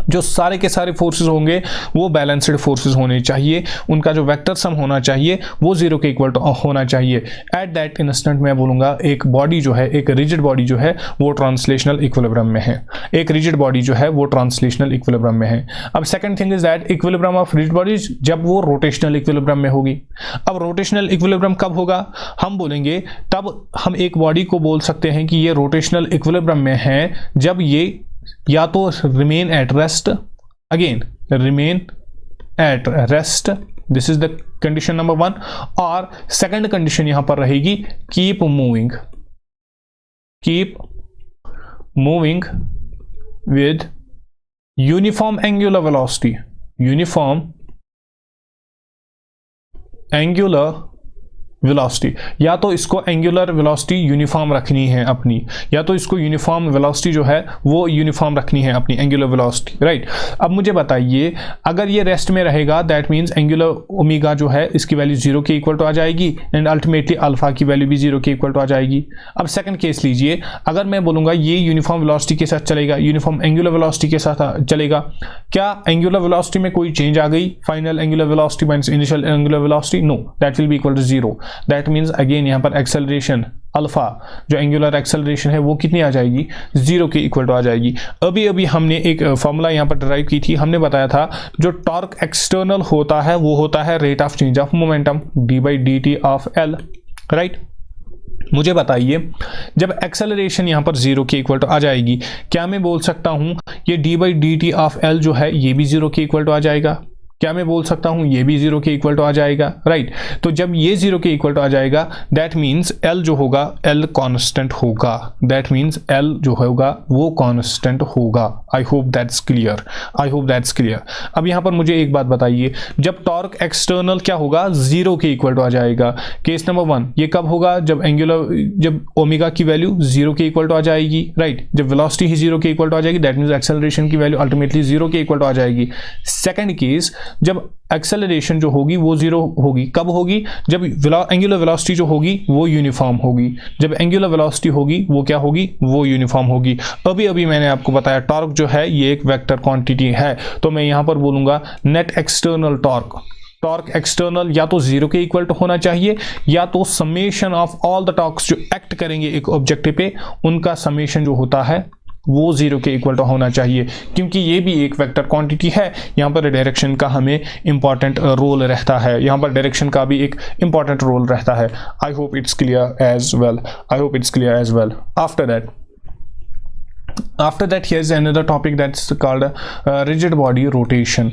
S1: जो सारे के सारे फोर्सेस होंगे वो बैलेंस्ड फोर्सेस होने चाहिए, उनका जो वेक्टर सम होना चाहिए वो 0 के इक्वल टू होना चाहिए। एट दैट इंस्टेंट मैं बोलूंगा एक बॉडी जो है, एक रिजिड बॉडी जो है वो ट्रांसलेशनल इक्विलिब्रियम में है, एक रिजिड बॉडी जो है वो ट्रांसलेशनल इक्विलिब्रियम में है। अब second thing is that equilibrium of rigid bodies जब वो रोटेशनल इक्विलिब्रियम में होगी। अब रोटेशनल इक्विलिब्रियम कब होगा, हम बोलेंगे तब हम एक बॉडी को बोल सकते हैं कि ये रोटेशनल इक्विलिब्रियम में है जब ये या तो remain at rest, again remain at rest, this is the condition number 1। और सेकंड कंडीशन यहां पर रहेगी keep moving, keep moving with uniform angular velocity, uniform angular velocity. या तो इसको एंगुलर वेलोसिटी यूनिफॉर्म रखनी है अपनी, या तो इसको यूनिफॉर्म वेलोसिटी जो है वो यूनिफॉर्म रखनी है अपनी एंगुलर वेलोसिटी, राइट। अब मुझे बताइए अगर ये रेस्ट में रहेगा दैट मीन्स एंगुलर ओमेगा जो है इसकी वैल्यू 0 के इक्वल टू आ जाएगी एंड अल्टीमेटली अल्फा की वैल्यू भी 0 के इक्वल टू आ जाएगी। अब सेकंड केस लीजिए, अगर मैं बोलूंगा ये यूनिफॉर्म वेलोसिटी के साथ चलेगा, यूनिफॉर्म एंगुलर वेलोसिटी के साथ चलेगा, क्या एंगुलर वेलोसिटी में कोई चेंज आ गई, final angular velocity minus initial angular velocity? No, that will be equal to 0। That means again यहां पर एक्सेलरेशन अल्फा जो एंगुलर एक्सेलरेशन है वो कितनी आ जाएगी, 0 के इक्वल टू आ जाएगी। अभी हमने एक फॉर्मूला यहां पर डिराइव की थी, हमने बताया था जो टॉर्क एक्सटर्नल होता है वो होता है rate of change of momentum d/dt of L, right. मुझे बताइए जब एक्सेलरेशन यहां पर 0 के इक्वल टू आ जाएगी, क्या मैं बोल सकता हूं ये d/dt ऑफ L जो है ये भी 0 के इक्वल टू आ जाएगा? क्या मैं बोल सकता हूं ये भी 0 के इक्वल टू आ जाएगा, राइट। तो जब ये 0 के इक्वल टू आ जाएगा दैट मीन्स L जो होगा L कांस्टेंट होगा, दैट मीन्स L जो होगा वो कांस्टेंट होगा। आई hope that's clear, I hope that's clear. अब यहां पर मुझे एक बात बताइए, जब टॉर्क एक्सटर्नल क्या होगा, 0 के इक्वल टू आ जाएगा। केस नंबर 1 ये कब होगा, जब एंगुलर, जब ओमेगा की वैल्यू 0 के इक्वल टू आ जाएगी, राइट। जब वेलोसिटी ही 0 के इक्वल टू आ जाएगी दैट मीन्स एक्सेलरेशन की वैल्यू अल्टीमेटली 0 के इक्वल टू आ जाएगी। सेकंड केस जब एक्सेलरेशन जो होगी वो 0 होगी, कब होगी, जब एंगुलर वेलोसिटी जो होगी वो यूनिफॉर्म होगी। जब एंगुलर वेलोसिटी होगी वो क्या होगी, वो यूनिफॉर्म होगी। अभी मैंने आपको बताया टॉर्क जो है ये एक वेक्टर क्वांटिटी है, तो मैं यहां पर बोलूंगा net external torque, torque external या तो 0 के इक्वल टू होना चाहिए, या तो summation of all the torques जो एक्ट करेंगे एक ऑब्जेक्ट पे उनका समेशन जो होता है वो 0 के इक्वल टू होना चाहिए, क्योंकि ये भी एक वेक्टर क्वांटिटी है। यहाँ पर डायरेक्शन का हमें इंपॉर्टेंट रोल रहता है, यहाँ पर डायरेक्शन का भी एक इंपॉर्टेंट रोल रहता है। I hope it's clear as well, I hope it's clear as well. After that here's another topic that's called rigid body rotation।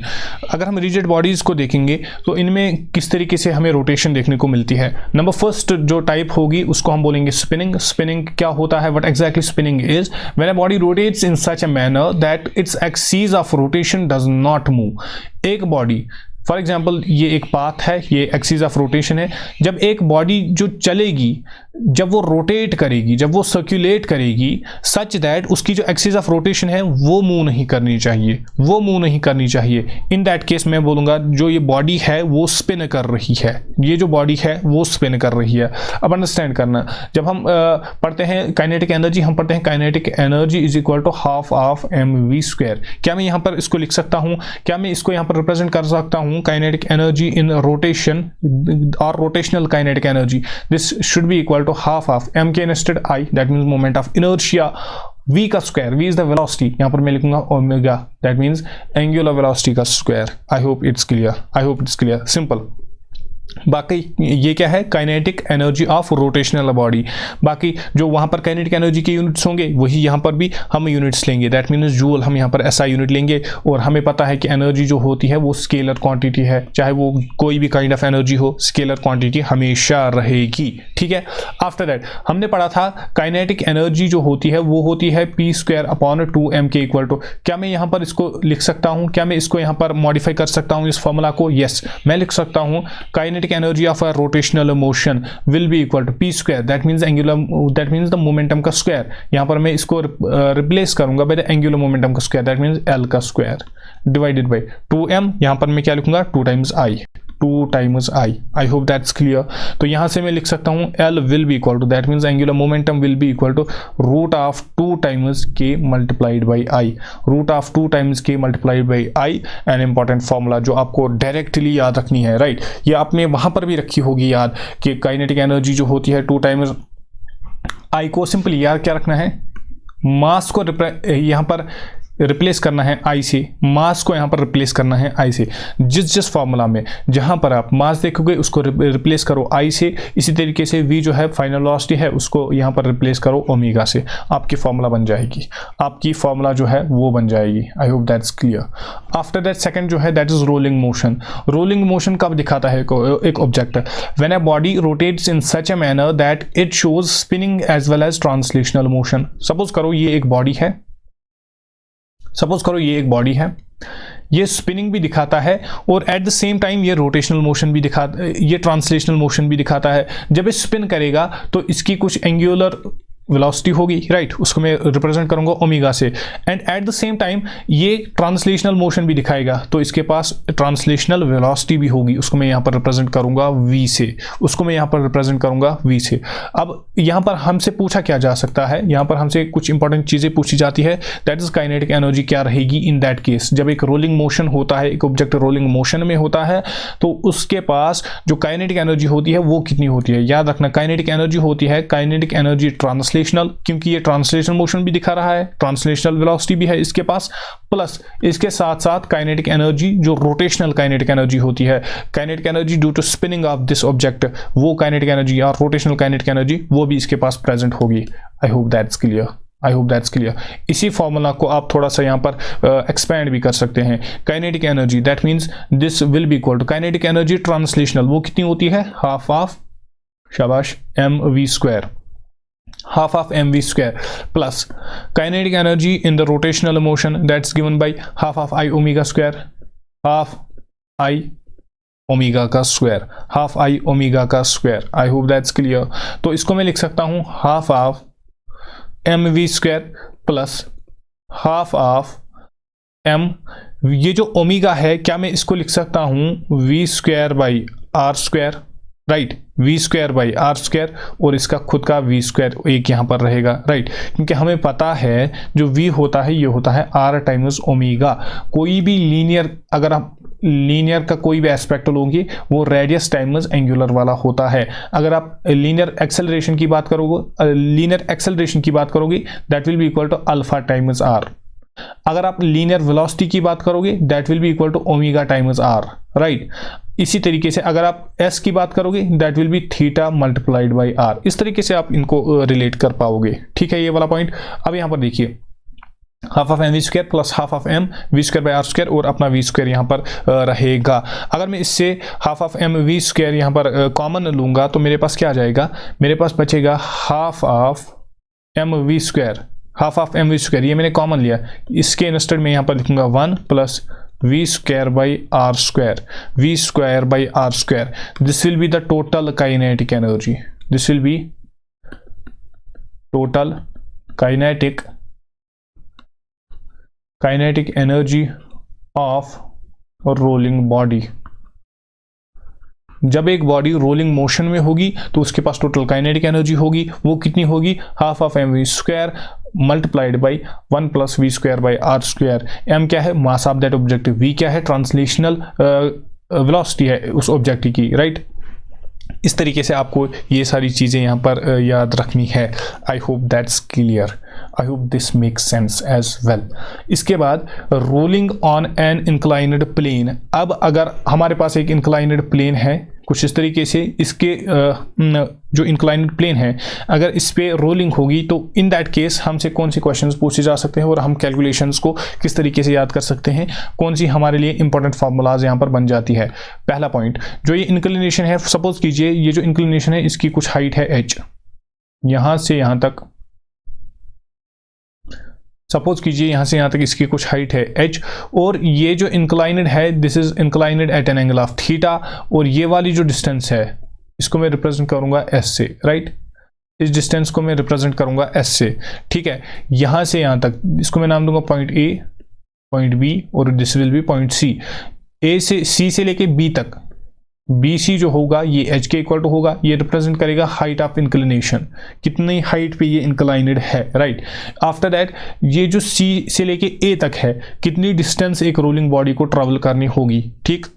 S1: अगर हम rigid bodies को देखेंगे तो इनमें किस तरीके से हमें रोटेशन देखने को मिलती है। नंबर फर्स्ट जो टाइप होगी उसको हम बोलेंगे स्पिनिंग। स्पिनिंग क्या होता है, what exactly spinning is? When a body rotates in such a manner that its axis of rotation does not move। एक बॉडी फॉर एग्जाम्पल ये एक पाथ है, ये एक्सिस ऑफ रोटेशन है। जब एक बॉडी जो चलेगी, जब वो रोटेट करेगी, जब वो सर्कुलेट करेगी, सच दैट उसकी जो एक्सिस ऑफ रोटेशन है वो मूव नहीं करनी चाहिए, वो मूव नहीं करनी चाहिए। इन दैट केस मैं बोलूँगा जो ये बॉडी है वो स्पिन कर रही है, ये जो बॉडी है वो स्पिन कर रही है। अब अंडरस्टैंड करना, जब हम पढ़ते हैं काइनेटिक एनर्जी, हम पढ़ते हैं kinetic energy is equal to half of mv²। क्या मैं यहाँ पर इसको लिख सकता हूँ, क्या मैं इसको यहाँ पर रिप्रेजेंट कर सकता हूँ काइनेटिक एनर्जी इन रोटेशन और rotational kinetic energy? This should be equal to half of m k nested I, that means moment of inertia, v का square, v is the velocity, यहाँ पर मैं लिखूंगा omega, that means angular velocity का square. I hope it's clear, I hope it's clear, simple। बाकी ये क्या है, kinetic energy of rotational body. बाकी जो वहाँ पर काइनेटिक एनर्जी के यूनिट्स होंगे वही यहाँ पर भी हम यूनिट्स लेंगे, दैट मीन्स जूल, हम यहाँ पर एसआई यूनिट लेंगे। और हमें पता है कि एनर्जी जो होती है वो स्केलर क्वांटिटी है, चाहे वो कोई भी काइंड ऑफ एनर्जी हो, स्केलर क्वांटिटी हमेशा रहेगी, ठीक है। आफ्टर दैट हमने पढ़ा था काइनेटिक एनर्जी जो होती है वो होती है p²/2m के इक्वल टू। क्या मैं यहाँ पर इसको लिख सकता हूँ, क्या मैं इसको यहाँ पर मॉडिफाई कर सकता हूँ इस फॉर्मूला को? यस, मैं लिख सकता हूँ kinetic energy of a rotational motion will be equal to p², that means angular, that means the momentum का स्क्वायर। यहाँ पर मैं इसको रिप्लेस करूंगा बाय द एंगुलर मोमेंटम का स्क्वायर, that means L का स्क्वायर डिवाइडेड बाय 2m। यहाँ पर मैं क्या लिखूंगा, 2 times I, 2 times I। I hope that's clear. तो यहाँ से मैं लिख सकता हूँ L will be equal to, that means angular momentum will be equal to root of 2 times k multiplied by I, root of 2 times k multiplied by I। An important formula जो आपको डायरेक्टली याद रखनी है, राइट। ये आपने वहाँ पर भी रखी होगी याद कि काइनेटिक एनर्जी जो होती है 2 times I को सिंपली याद क्या रखना है, मास को यहाँ पर रिप्लेस करना है आई से, मास को यहाँ पर रिप्लेस करना है आई से। जिस फॉर्मूला में जहाँ पर आप मास देखोगे उसको रिप्लेस करो आई से, इसी तरीके से v जो है फाइनल वेलोसिटी है उसको यहाँ पर रिप्लेस करो ओमेगा से, आपकी फॉर्मूला बन जाएगी, आपकी फॉर्मूला जो है वो बन जाएगी। I hope that's clear. After that second जो है that is rolling motion. Rolling motion कब दिखाता है एक object? When a body rotates in such a manner that it shows spinning as well as translational motion. Suppose करो ये एक बॉडी है, सपोज करो ये एक बॉडी है, ये स्पिनिंग भी दिखाता है और एट द सेम टाइम ये रोटेशनल मोशन भी दिखाता, ये ट्रांसलेशनल मोशन भी दिखाता है। जब ये स्पिन करेगा तो इसकी कुछ एंगुलर वेलोसिटी होगी, राइट, उसको मैं रिप्रेजेंट करूंगा ओमेगा से। And at the same time ये ट्रांसलेशनल मोशन भी दिखाएगा तो इसके पास ट्रांसलेशनल वेलोसिटी भी होगी, उसको मैं यहाँ पर रिप्रेजेंट करूंगा v से, उसको मैं यहाँ पर रिप्रेजेंट करूंगा v से। अब यहाँ पर हमसे पूछा क्या जा सकता है, यहाँ पर हमसे कुछ इंपॉर्टेंट चीज़ें पूछी जाती है, दैट इज काइनेटिक एनर्जी क्या रहेगी इन दैट केस। जब एक रोलिंग मोशन होता है, एक ऑब्जेक्ट रोलिंग मोशन में होता है तो उसके पास जो काइनेटिक एनर्जी होती है वो कितनी होती है? याद रखना काइनेटिक एनर्जी होती है काइनेटिक एनर्जी ट्रांसलेशनल, क्योंकि ये ट्रांसलेशनल मोशन भी दिखा रहा है, ट्रांसलेशनल वेलोसिटी भी है इसके पास, प्लस इसके साथ साथ काइनेटिक एनर्जी जो रोटेशनल काइनेटिक एनर्जी होती है, kinetic energy due to spinning of this object, वो काइनेटिक एनर्जी और रोटेशनल काइनेटिक एनर्जी वो भी इसके पास प्रेजेंट होगी। I hope that's clear, I hope that's clear. इसी फॉर्मूला को आप थोड़ा सा यहाँ पर एक्सपैंड भी कर सकते हैं। Kinetic energy that means this will be equal to kinetic energy translational, वो कितनी होती है? हाफ ऑफ, शाबाश, mv², half of mv² plus kinetic energy in the rotational motion that's given by half of I omega square, half I omega का स्क्वायर, हाफ I ओमेगा का square. I hope that's clear. तो इसको मैं लिख सकता हूँ half of mv² plus half of m, ये जो ओमेगा है क्या मैं इसको लिख सकता हूँ v²/r², राइट, v²/r² और इसका खुद का v² एक यहाँ पर रहेगा, राइट, क्योंकि हमें पता है जो v होता है ये होता है r टाइम्स ओमेगा। कोई भी लीनियर अगर आप लीनियर का कोई भी एस्पेक्ट लोगे वो रेडियस टाइम्स एंगुलर वाला होता है। अगर आप लीनियर एक्सेलरेशन की बात करोगे that will be equal to alpha times R. अगर आप लीनियर वेलोसिटी की बात करोगे that will be equal to omega times R, right. इसी तरीके से अगर आप एस की बात करोगे that will be theta multiplied by R. इस तरीके से आप इनको रिलेट कर पाओगे, ठीक है, ये वाला पॉइंट। अब यहां पर देखिए half of M we square plus half of M we square by are square और अपना वी स्क्वायर यहाँ पर रहेगा। अगर मैं इससे half of M we square यहाँ पर कॉमन लूंगा तो मेरे पास क्या आ जाएगा, मेरे पास बचेगा half of M we square, half of M we square, ये मैंने कॉमन लिया। इसके इंस्टेड में यहाँ पर लिखूंगा 1 plus v square by are square, v square by are square. This will be the total kinetic energy, this will be total kinetic energy of rolling body. जब एक बॉडी रोलिंग मोशन में होगी तो उसके पास टोटल काइनेटिक एनर्जी होगी, वो कितनी होगी, half of M we square multiplied by 1 plus v square by are square. M क्या है, mass of that object, v क्या है, ट्रांसलेशनल वेलोसिटी है उस ऑब्जेक्ट की, राइट। इस तरीके से आपको ये सारी चीज़ें यहाँ पर याद रखनी है। I hope that's clear, I hope this makes sense as well. इसके बाद rolling on an inclined plane. अब अगर हमारे पास एक इंक्लाइंड प्लेन है कुछ इस तरीके से, इसके जो इंक्लाइंड प्लेन है अगर इस पे रोलिंग होगी तो इन दैट केस हमसे कौन सी क्वेश्चंस पूछे जा सकते हैं और हम कैलकुलेशंस को किस तरीके से याद कर सकते हैं, कौन सी हमारे लिए इंपॉर्टेंट फार्मूलाज यहाँ पर बन जाती है। पहला पॉइंट, जो ये इंक्लिनेशन है, सपोज कीजिए ये जो इंक्लिनेशन है इसकी कुछ हाइट है h, यहां से यहां तक, सपोज कीजिए यहां से यहां तक इसकी कुछ हाइट है h, और ये जो इंक्लाइनेड है this is inclined at an angle of theta, और ये वाली जो डिस्टेंस है इसको मैं रिप्रेजेंट करूंगा s से, राइट। इस डिस्टेंस को मैं रिप्रेजेंट करूंगा s से, ठीक है। यहां से यहां तक इसको मैं नाम दूंगा पॉइंट A, पॉइंट B और this will B point C। A से C से लेके B तक BC जो होगा ये h के इक्वल टू होगा, ये रिप्रेजेंट करेगा हाइट ऑफ इंक्लिनेशन, कितनी हाइट पे ये इंक्लाइनेड है, राइट। आफ्टर दैट ये जो C से लेके A तक है कितनी डिस्टेंस एक रोलिंग बॉडी को ट्रेवल करनी होगी, ठीक।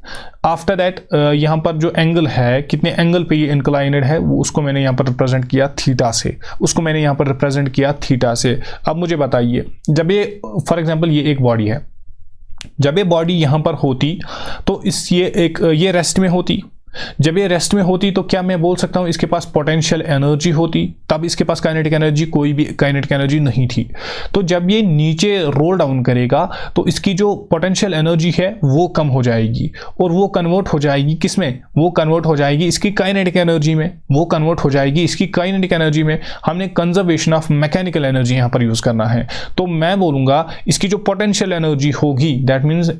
S1: आफ्टर दैट यहाँ पर जो एंगल है कितने एंगल पे ये इंक्लाइनेड है वो उसको मैंने यहाँ पर रिप्रेजेंट किया थीटा से, उसको मैंने यहाँ पर रिप्रेजेंट किया थीटा से। अब मुझे बताइए, जब ये फॉर एग्जाम्पल ये एक बॉडी है, जब ये बॉडी यहां पर होती तो ये रेस्ट में होती, जब ये रेस्ट में होती तो क्या मैं बोल सकता हूं इसके पास पोटेंशियल एनर्जी होती, तब इसके पास काइनेटिक एनर्जी, कोई भी काइनेटिक एनर्जी नहीं थी। तो जब ये नीचे रोल डाउन करेगा तो इसकी जो पोटेंशियल एनर्जी है वो कम हो जाएगी, और वो कन्वर्ट हो जाएगी किसमें, वो कन्वर्ट हो जाएगी इसकी काइनेटिक एनर्जी में, वो कन्वर्ट हो जाएगी इसकी काइनेटिक एनर्जी में। हमने कंजर्वेशन ऑफ मैकेनिकल एनर्जी यहां पर यूज करना है, तो मैं बोलूंगा इसकी जो पोटेंशियल एनर्जी होगी that means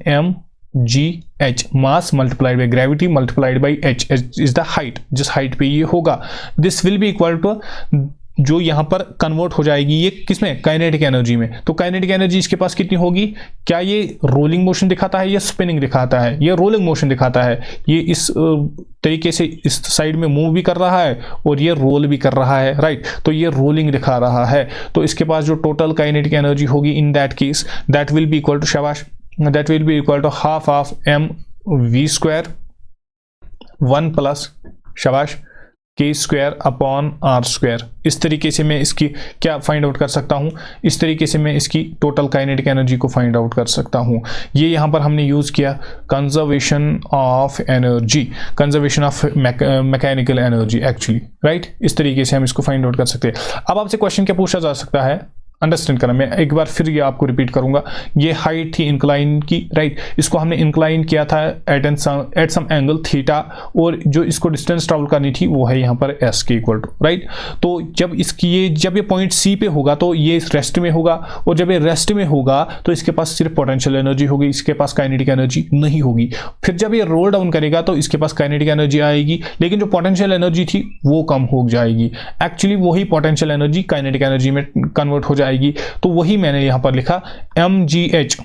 S1: mgh, mass multiplied by gravity multiplied by h is the height, जिस हाइट पे ये होगा this will be equal to, जो यहां पर कन्वर्ट हो जाएगी ये किसमें, काइनेटिक एनर्जी में। तो काइनेटिक एनर्जी इसके पास कितनी होगी, क्या ये रोलिंग मोशन दिखाता है या स्पिनिंग दिखाता है, ये रोलिंग मोशन दिखाता है, ये इस तरीके से इस साइड में मूव भी कर रहा है और ये रोल भी कर रहा है, राइट। तो ये रोलिंग दिखा रहा है, तो इसके पास जो टोटल काइनेटिक एनर्जी होगी in that case that will be equal to, शाबाश, that will be equal to half of m v square 1 plus शाबाश k square upon r square। इस तरीके से मैं इसकी क्या फाइंड आउट कर सकता हूं, इस तरीके से मैं इसकी टोटल काइनेटिक एनर्जी को फाइंड आउट कर सकता हूं। ये यहां पर हमने यूज किया conservation of energy, conservation of mechanical energy actually, right. इस तरीके से हम इसको फाइंड आउट कर सकते हैं। अब आपसे क्वेश्चन क्या पूछा जा सकता है, अंडरस्टैंड करना, मैं एक बार फिर ये आपको रिपीट करूंगा। ये हाइट थी इंक्लाइन की, राइट, इसको हमने इंक्लाइन किया था एट सम एंगल थीटा, और जो इसको डिस्टेंस ट्रेवल करनी थी वो है यहाँ पर s के इक्वल टू, राइट। तो जब ये पॉइंट C पे होगा तो ये रेस्ट में होगा, और जब ये रेस्ट में होगा तो इसके पास सिर्फ पोटेंशियल एनर्जी होगी, इसके पास काइनेटिक एनर्जी नहीं होगी। फिर जब ये रोल डाउन करेगा तो इसके पास काइनेटिक एनर्जी आएगी, लेकिन जो पोटेंशियल एनर्जी थी वो कम हो जाएगी। एक्चुअली वही पोटेंशियल एनर्जी काइनेटिक एनर्जी में कन्वर्ट हो जाएगी, तो वही मैंने यहां पर लिखा mgh,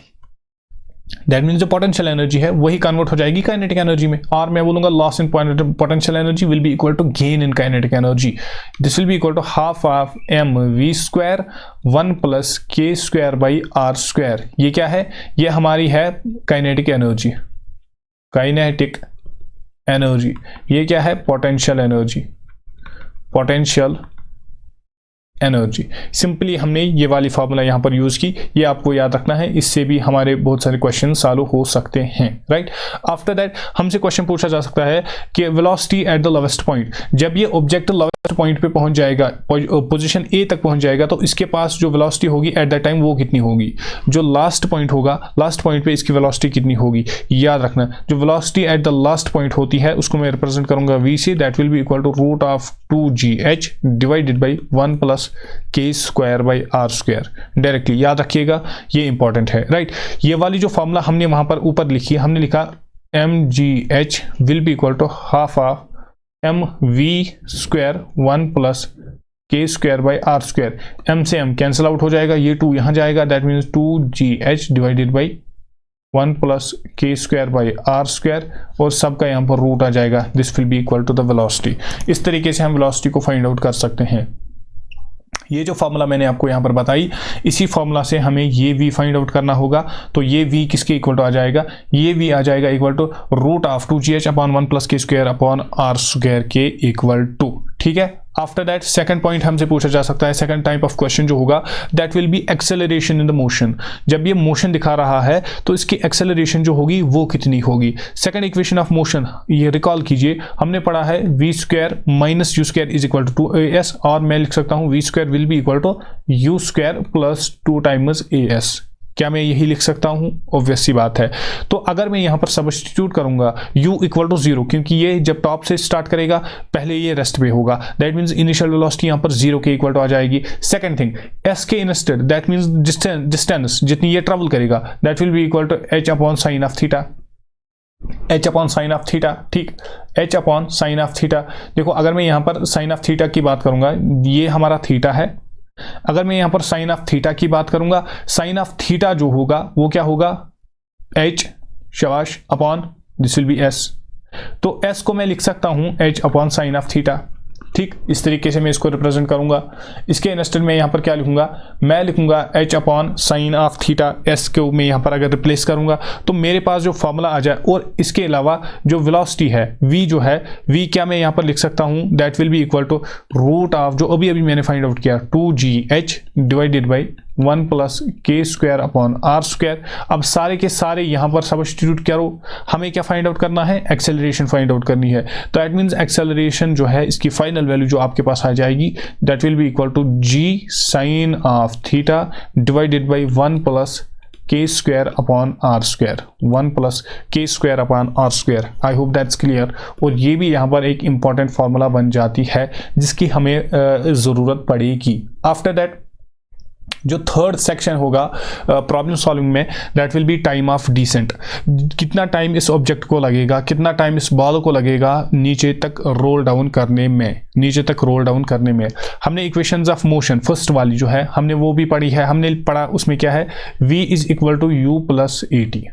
S1: दैट मीन्स जो पोटेंशियल एनर्जी है वही कन्वर्ट हो जाएगी काइनेटिक एनर्जी में, और मैं बोलूंगा loss in potential energy will be equal to gain in kinetic energy, this will be equal to half of m v square 1 plus k square by r square. ये क्या है, ये हमारी है काइनेटिक एनर्जी, काइनेटिक एनर्जी, ये क्या है, potential energy, potential energy. Simply हमने ये वाली फार्मूला यहाँ पर यूज़ की, ये आपको याद रखना है, इससे भी हमारे बहुत सारे क्वेश्चन सॉल्व हो सकते हैं, राइट। आफ्टर दैट हमसे क्वेश्चन पूछा जा सकता है कि velocity at the lowest point, जब ये ऑब्जेक्ट लोवेस्ट पॉइंट पे पहुंच जाएगा, पोजीशन ए तक पहुंच जाएगा, तो इसके पास जो वेलोसिटी होगी एट दैट टाइम वो कितनी होगी, जो लास्ट पॉइंट होगा, लास्ट पॉइंट पे इसकी वेलोसिटी कितनी होगी, याद रखना। जो velocity at the last point होती है उसको मैं रिप्रेजेंट करूंगा v से, that will be equal to root of 2gh divided by 1 plus k square by r square. Directly याद रखिएगा, ये इंपॉर्टेंट है, राइट। ये वाली जो फॉर्मूला हमने वहां पर ऊपर लिखी, हमने लिखा mgh will be equal to half of mv square 1 plus k square by r square. m से m कैंसिल आउट हो जाएगा, ये 2 यहाँ जाएगा, that means 2gh divided by 1 plus k square by r square, और सबका यहाँ पर रूट आ जाएगा, this will be equal to the velocity. इस तरीके से हम वेलोसिटी को फाइंड आउट कर सकते हैं। ये जो फार्मूला मैंने आपको यहाँ पर बताई, इसी फार्मूला से हमें ये v फाइंड आउट करना होगा, तो ये v किसके इक्वल टू आ जाएगा, ये v आ जाएगा equal to root of 2gh upon 1 plus k square upon r square के इक्वल टू, ठीक है। आफ्टर दैट सेकंड पॉइंट हमसे पूछा जा सकता है, सेकंड टाइप ऑफ क्वेश्चन जो होगा, that will B acceleration in the motion. जब ये मोशन दिखा रहा है तो इसकी एक्सेलरेशन जो होगी वो कितनी होगी। सेकंड इक्वेशन ऑफ मोशन ये रिकॉल कीजिए, हमने पढ़ा है v square minus you square is equal to 2as, और मैं लिख सकता हूँ v square will be equal to u square plus 2 times as। क्या मैं यही लिख सकता हूं? ऑब्वियस सी बात है। तो अगर मैं यहां पर सब्स्टिट्यूट करूंगा u इक्वल टू 0, क्योंकि ये जब टॉप से स्टार्ट करेगा पहले ये रेस्ट पे होगा, दैट मींस इनिशियल वेलोसिटी यहां पर 0 के इक्वल टू आ जाएगी। सेकंड थिंग s के इंस्टेड, दैट मींस डिस्टेंस जितनी ये ट्रेवल करेगा, that will be equal to h upon sine of theta, h upon sine of theta, ठीक, h upon sine of theta. देखो अगर मैं यहां पर साइन ऑफ थीटा की बात करूंगा, ये हमारा थीटा है, अगर मैं यहां पर साइन ऑफ थीटा की बात करूंगा, साइन ऑफ थीटा जो होगा वो क्या होगा, h शाबाश upon this will B s। तो s को मैं लिख सकता हूं h upon sine of theta, ठीक, इस तरीके से मैं इसको रिप्रेजेंट करूंगा। इसके इंस्टेड में यहां पर क्या लिखूंगा, मैं लिखूंगा h upon sine of theta, s को मैं यहां पर अगर रिप्लेस करूंगा तो मेरे पास जो फॉर्मूला आ जाए, और इसके अलावा जो वेलोसिटी है v जो है, v क्या मैं यहां पर लिख सकता हूं, that will be equal to root of जो अभी मैंने फाइंड आउट किया 2gh divided by 1 plus k square upon r square. अब सारे के सारे यहां पर सब्स्टिट्यूट करो, हमें क्या फाइंड आउट करना है, एक्सेलरेशन फाइंड आउट करनी है। तो दैट मींस एक्सेलरेशन जो है इसकी फाइनल वैल्यू जो आपके पास आ जाएगी, that will be equal to g sine of theta divided by 1 plus k square upon r square, 1 plus k square upon r square. I hope that's clear. और ये भी यहाँ पर एक इंपॉर्टेंट फार्मूला बन जाती है जिसकी हमें ज़रूरत पड़ेगी। आफ्टर दैट जो थर्ड सेक्शन होगा प्रॉब्लम सॉल्विंग में, that will be time of descent. कितना टाइम इस ऑब्जेक्ट को लगेगा, कितना टाइम इस बॉल को लगेगा नीचे तक रोल डाउन करने में, नीचे तक रोल डाउन करने में। हमने इक्वेशंस ऑफ मोशन फर्स्ट वाली जो है हमने वो भी पढ़ी है, हमने पढ़ा उसमें क्या है, v is equal to u plus at।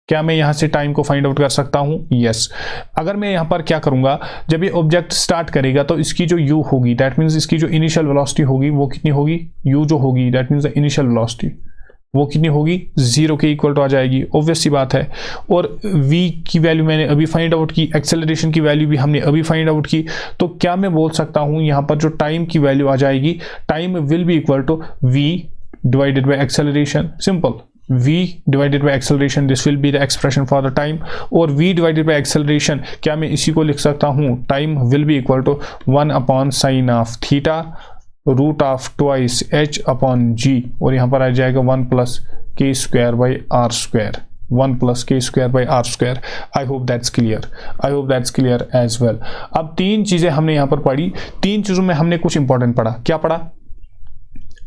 S1: क्या मैं यहाँ से टाइम को फाइंड आउट कर सकता हूँ? यस। अगर मैं यहाँ पर क्या करूँगा, जब ये ऑब्जेक्ट स्टार्ट करेगा तो इसकी जो u होगी, दैट मीन्स इसकी जो इनिशियल वेलोसिटी होगी वो कितनी होगी, u जो होगी that means the initial velocity वो कितनी होगी, 0 के इक्वल टू आ जाएगी, ऑब्वियस सी बात है। और v की वैल्यू मैंने अभी फाइंड आउट की, एक्सेलरेशन की वैल्यू भी हमने अभी फाइंड आउट की। तो क्या मैं बोल सकता हूँ यहाँ पर जो टाइम की वैल्यू आ जाएगी, time will be equal to v divided by acceleration, simple, v divided by acceleration, this will be the expression for the time। और v divided by acceleration क्या मैं इसी को लिख सकता हूँ, time will be equal to 1 upon sin of theta root of twice h upon g, और यहाँ पर आ जाएगा 1 plus k square by r square, 1 plus k square by r square। I hope that's clear, I hope that's clear as well। अब तीन चीज़ें हमने यहाँ पर पढ़ी, तीन चीज़ों में हमने कुछ इंपॉर्टेंट पढ़ा। क्या पढ़ा?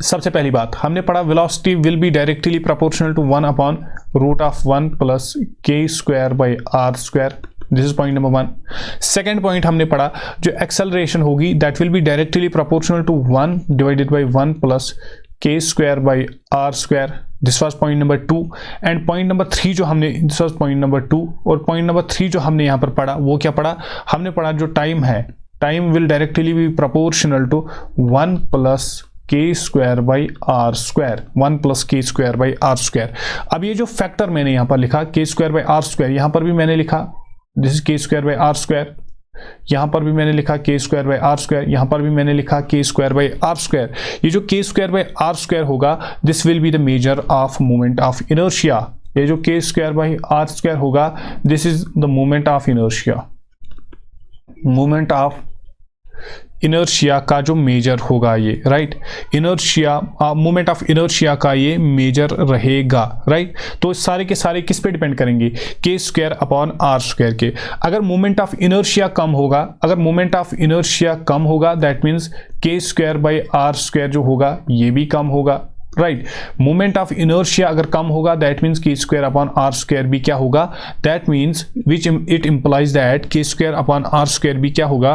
S1: सबसे पहली बात हमने पढ़ा velocity will be directly proportional to 1 upon root of 1 plus k square by r square, this is point number 1। Second point हमने पढ़ा जो एक्सेलरेशन होगी that will be directly proportional to 1 divided by 1 plus k square by r square, this was point number 2। And point number 3 जो हमने, दिस वाज पॉइंट नंबर 2, और पॉइंट नंबर 3 जो हमने यहाँ पर पढ़ा वो क्या पढ़ा, हमने पढ़ा जो टाइम है, time will directly be proportional to 1 plus k square by r square, 1 plus k square by r square. अब ये जो फैक्टर मैंने यहाँ पर लिखा k square by r square, यहाँ पर भी मैंने लिखा this is k square by are square, यहाँ पर भी मैंने लिखा के स्क्वायर बाई आर स्क्वायर, यहाँ पर भी मैंने लिखा के स्क्वायर बाई आर स्क्वायर। ये जो के स्क्वायर बाई आर स्क्वायर होगा this will be the measure of moment of inertia. ये जो के स्क्वायर बाई आर स्क्वायर होगा this is the moment of inertia, moment of inertia का जो मेजर होगा ये, right. Inertia, moment of inertia का ये मेजर रहेगा, राइट। तो सारे के सारे किस पे डिपेंड करेंगे, के स्क्वायर अपॉन आर स्क्वायर के। अगर मोमेंट ऑफ इनर्शिया कम होगा, अगर मोमेंट ऑफ इनर्शिया कम होगा दैट मीन्स के स्क्वायर बाई आर स्क्वायर जो होगा ये भी कम होगा, राइट। मोमेंट ऑफ इनर्शिया अगर कम होगा दैट मीन्स के स्क्वायर अपॉन आर स्क्वायर भी क्या होगा, that means which it implies that के स्क्वायर अपॉन आर स्क्वायर भी क्या होगा,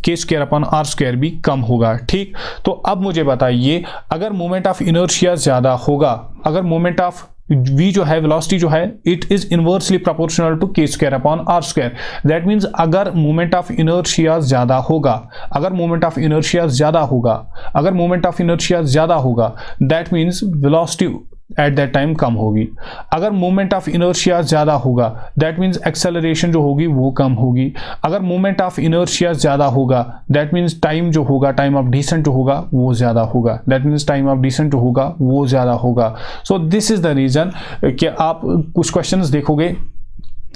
S1: के स्क्वायर अपॉन आर स्क्वायर भी कम होगा, ठीक। तो अब मुझे बताइए अगर मोमेंट ऑफ इनर्शिया ज्यादा होगा, अगर मोमेंट ऑफ v जो है वेलोसिटी जो है it is inversely proportional to K square upon R square, that means अगर मोमेंट ऑफ इनर्शिया ज्यादा होगा, अगर मोमेंट ऑफ इनर्शिया ज्यादा होगा, अगर मोमेंट ऑफ इनर्शिया ज्यादा होगा that means velocity at that time कम होगी। अगर मोमेंट ऑफ इनर्शिया ज्यादा होगा दैट मीन्स एक्सेलरेशन जो होगी वो कम होगी। अगर मोमेंट ऑफ इनर्शिया ज्यादा होगा दैट मीन्स टाइम जो होगा, टाइम ऑफ डिसेंट जो होगा वो ज्यादा होगा, that means time of descent जो होगा वो ज्यादा होगा। So this is the reason कि आप कुछ क्वेश्चंस देखोगे,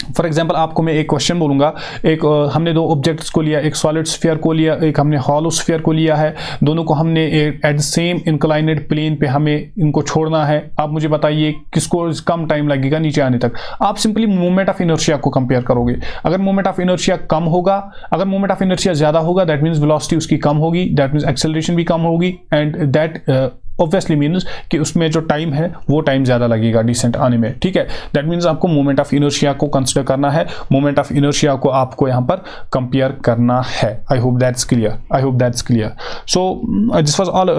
S1: फॉर एग्जाम्पल आपको मैं एक क्वेश्चन बोलूंगा, एक हमने दो ऑब्जेक्ट्स को लिया, एक सॉलिड स्फीयर को लिया, एक हमने हॉलो स्फीयर को लिया है, दोनों को हमने एट द सेम इंक्लाइनेड प्लेन पे हमें इनको छोड़ना है। आप मुझे बताइए किसको कम टाइम लगेगा नीचे आने तक। आप सिंपली मोमेंट ऑफ इनर्शिया को कंपेयर करोगे। अगर मोमेंट ऑफ इनर्शिया कम होगा, अगर मोमेंट ऑफ इनर्शिया ज्यादा होगा दैट मीन्स वेलोसिटी उसकी कम होगी, दैट मीन्स एक्सेलरेशन भी कम होगी एंड दैट ऑब्वियसली मीन्स कि उसमें जो टाइम है वो टाइम ज़्यादा लगेगा डिसेंट आने में, ठीक है। दैट मीन्स आपको मोमेंट ऑफ इनर्शिया को कंसिडर करना है, मोमेंट ऑफ इनर्शिया को आपको यहाँ पर कंपेयर करना है। I hope that's clear, I hope that's clear. So this was all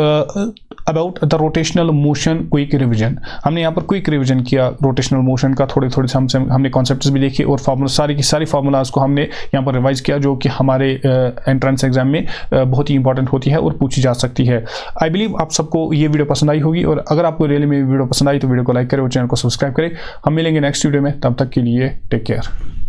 S1: about the rotational motion quick revision. हमने यहाँ पर क्विक रिविजन किया रोटेशनल मोशन का, थोड़े थोड़े से हमने कॉन्सेप्ट्स भी देखे और फार्मूला सारी की सारी फार्मूलाज को हमने यहाँ पर रिवाइज किया जो कि हमारे एंट्रेंस एग्जाम में बहुत ही इंपॉर्टेंट होती है और पूछी जा सकती है। आई बिलीव आप सबको ये वीडियो पसंद आई होगी और अगर आपको रियली में वीडियो पसंद आई तो वीडियो को लाइक करें और चैनल को सब्सक्राइब करें। हम मिलेंगे नेक्स्ट वीडियो में, तब तक के लिए टेक केयर।